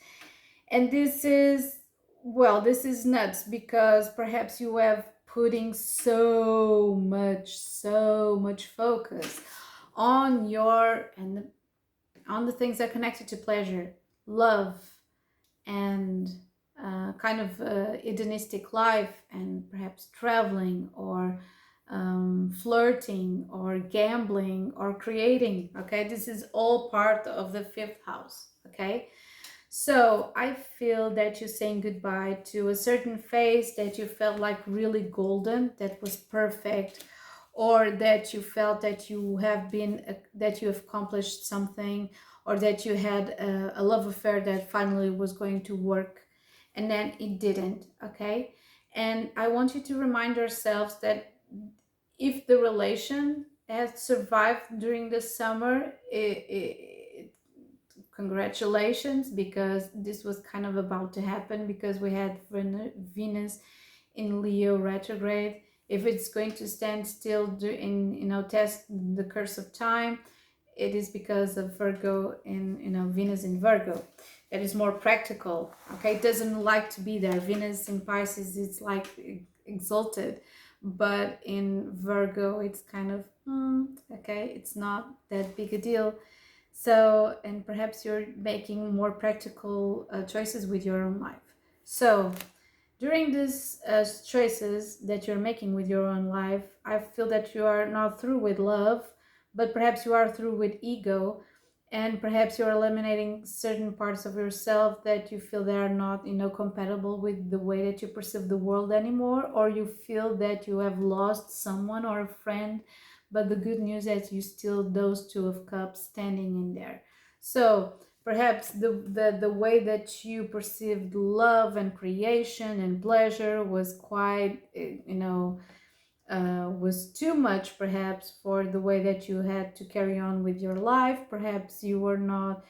And this is, well, this is nuts, because perhaps you have putting so much focus on on the things that are connected to pleasure, love, and kind of hedonistic life, and perhaps traveling, or flirting, or gambling, or creating. Okay, this is all part of the 5th house. Okay, so I feel that you're saying goodbye to a certain phase that you felt like really golden, that was perfect, or that you felt that you have accomplished something, or that you had a love affair that finally was going to work, and then it didn't. Okay, and I want you to remind yourselves that if the relation has survived during the summer, congratulations, because this was kind of about to happen, because we had Venus in Leo retrograde. If it's going to stand still test the curse of time, it is because of Virgo in Venus in Virgo. That is more practical. Okay, it doesn't like to be there. Venus in Pisces, it's like exalted, but in Virgo it's kind of okay, it's not that big a deal. So, and perhaps you're making more practical choices with your own life. So during these choices that you're making with your own life, I feel that you are not through with love, but perhaps you are through with ego, and perhaps you're eliminating certain parts of yourself that you feel they are not, you know, compatible with the way that you perceive the world anymore, or you feel that you have lost someone or a friend. But the good news is you still those two of cups standing in there. So perhaps the way that you perceived love and creation and pleasure was quite, you know, was too much perhaps for the way that you had to carry on with your life. Perhaps you were not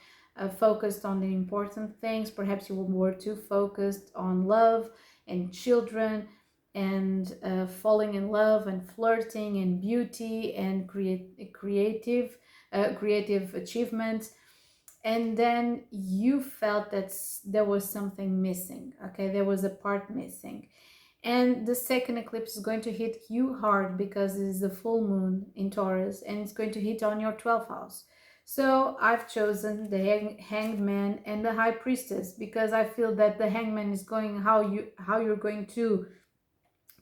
focused on the important things. Perhaps you were too focused on love and children and falling in love and flirting and beauty and creative achievements. And then you felt that there was something missing. Okay, there was a part missing. And the second eclipse is going to hit you hard because it is the full moon in Taurus, and it's going to hit on your 12th house. So I've chosen the Hanged Man and the High Priestess because I feel that the Hanged Man is going how you're going to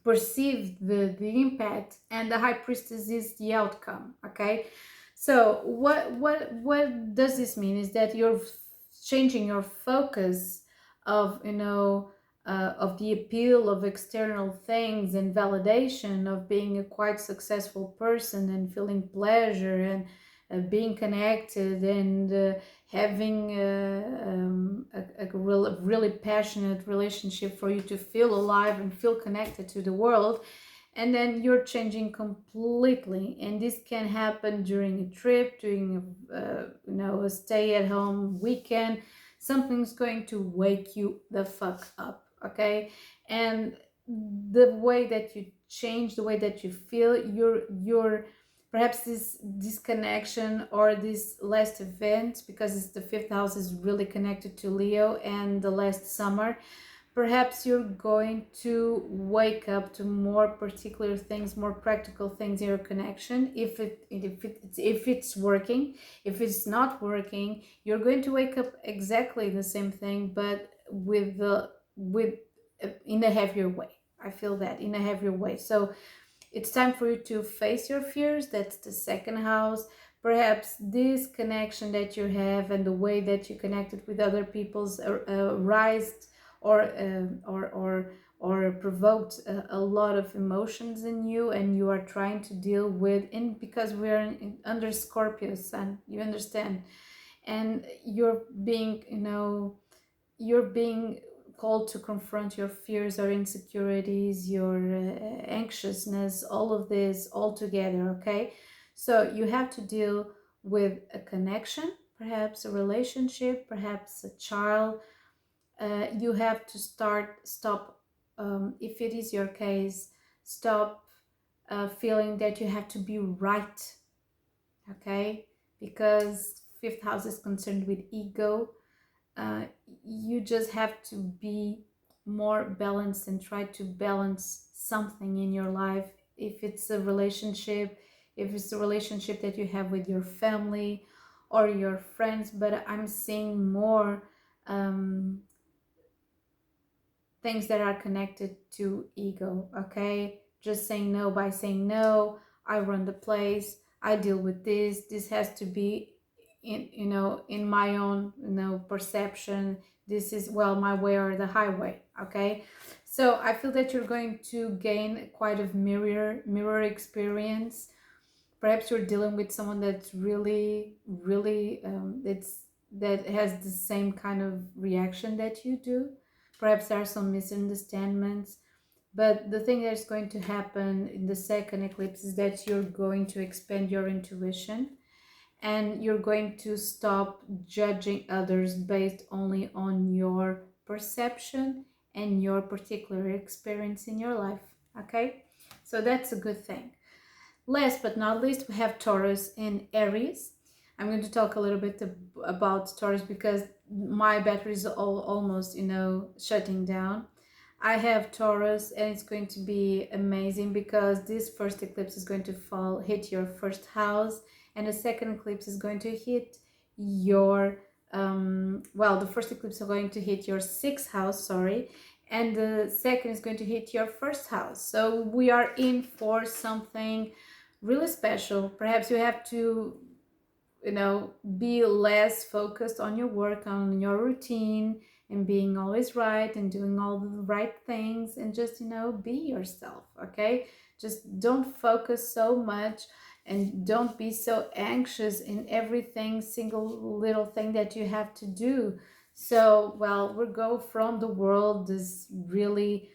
perceive the impact, and the High Priestess is the outcome. Okay, so what does this mean is that you're changing your focus of, you know, of the appeal of external things and validation of being a quite successful person and feeling pleasure and being connected and having really passionate relationship for you to feel alive and feel connected to the world. And then you're changing completely, and this can happen during a trip, during you know, a stay at home weekend. Something's going to wake you the fuck up. Okay, and the way that you change, the way that you feel, your perhaps this disconnection or this last event, because it's the fifth house is really connected to Leo and the last summer. Perhaps you're going to wake up to more particular things, more practical things in your connection. If it's working, if it's not working, you're going to wake up exactly the same thing, but with in a heavier way. I feel that in a heavier way. So it's time for you to face your fears. That's the second house. Perhaps this connection that you have and the way that you connected with other people's rise or provoked a lot of emotions in you, and you are trying to deal with, and because we're under Scorpio sun, you understand, and you're being, you know, you're being called to confront your fears or insecurities, your anxiousness, all of this all together. Okay, so you have to deal with a connection, perhaps a relationship, perhaps a child. You have to stop, if it is your case, stop feeling that you have to be right. Okay, because fifth house is concerned with ego. uh, you just have to be more balanced and try to balance something in your life. If it's a relationship, if it's a relationship that you have with your family or your friends, but I'm seeing more um, things that are connected to ego. Okay, just saying no by saying no. I run the place, I deal with this has to be in, you know, in my own, you know, perception. This is, well, my way or the highway. Okay, so I feel that you're going to gain quite a mirror experience. Perhaps you're dealing with someone that's really that has the same kind of reaction that you do. Perhaps there are some misunderstandings, but the thing that's going to happen in the second eclipse is that you're going to expand your intuition, and you're going to stop judging others based only on your perception and your particular experience in your life. Okay, so that's a good thing. Last but not least, we have Taurus and Aries. I'm going to talk a little bit about Taurus because my battery is almost, you know, shutting down. I have Taurus, and it's going to be amazing because this first eclipse is going to hit your first house, and the second eclipse is going to hit your well, the first eclipse is going to hit your sixth house, sorry, and the second is going to hit your first house. So we are in for something really special. Perhaps you have to, you know, be less focused on your work, on your routine, and being always right and doing all the right things, and just, you know, be yourself. Okay, just don't focus so much, and don't be so anxious in everything, single little thing that you have to do. So, well, we go from the world, this really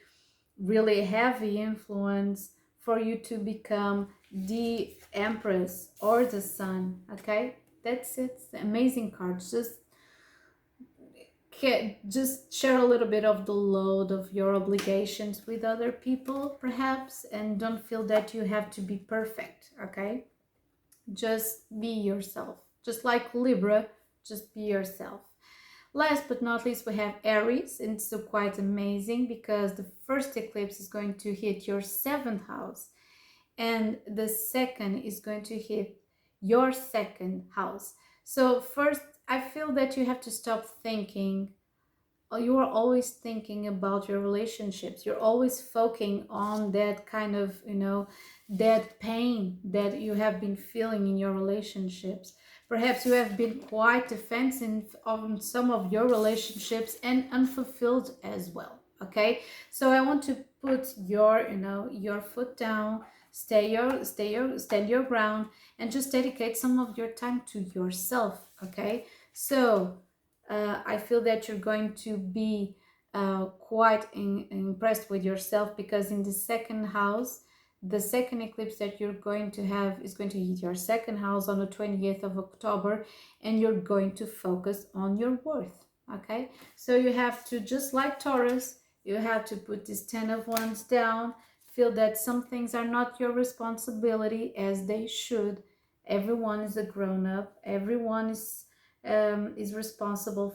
heavy influence, for you to become the Empress or the Sun. Okay, that's it. Amazing cards. Just share a little bit of the load of your obligations with other people, perhaps, and don't feel that you have to be perfect. Okay, just be yourself. Just like Libra, just be yourself. Last but not least, we have Aries, and it's so quite amazing because the first eclipse is going to hit your 7th house, and the second is going to hit your 2nd house. So first, I feel that you have to stop thinking. You are always thinking about your relationships. You're always focusing on that kind of, you know, that pain that you have been feeling in your relationships. Perhaps you have been quite defensive on some of your relationships and unfulfilled as well. Okay, so I want to put your, you know, your foot down, stand your ground, and just dedicate some of your time to yourself. Okay, so I feel that you're going to be quite impressed with yourself, because in the 2nd house, the 2nd eclipse that you're going to have is going to hit your 2nd house on the 20th of October, and you're going to focus on your worth. Okay, so you have to, just like Taurus, you have to put this 10 of Wands down, feel that some things are not your responsibility as they should. Everyone is a grown-up, everyone is responsible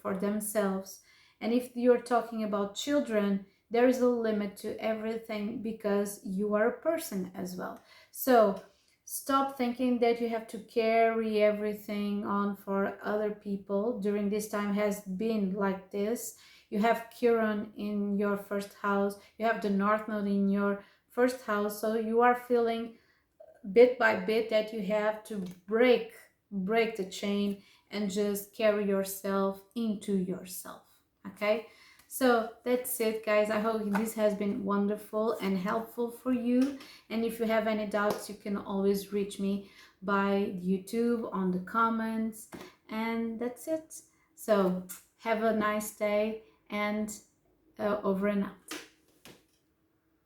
for themselves. And if you're talking about children, there is a limit to everything, because you are a person as well. So stop thinking that you have to carry everything on for other people. During this time has been like this. You have Chiron in your 1st house, you have the North Node in your 1st house, so you are feeling bit by bit that you have to break the chain and just carry yourself into yourself. Okay, so that's it, guys. I hope this has been wonderful and helpful for you, and if you have any doubts, you can always reach me by YouTube on the comments. And that's it. So have a nice day, and over and out.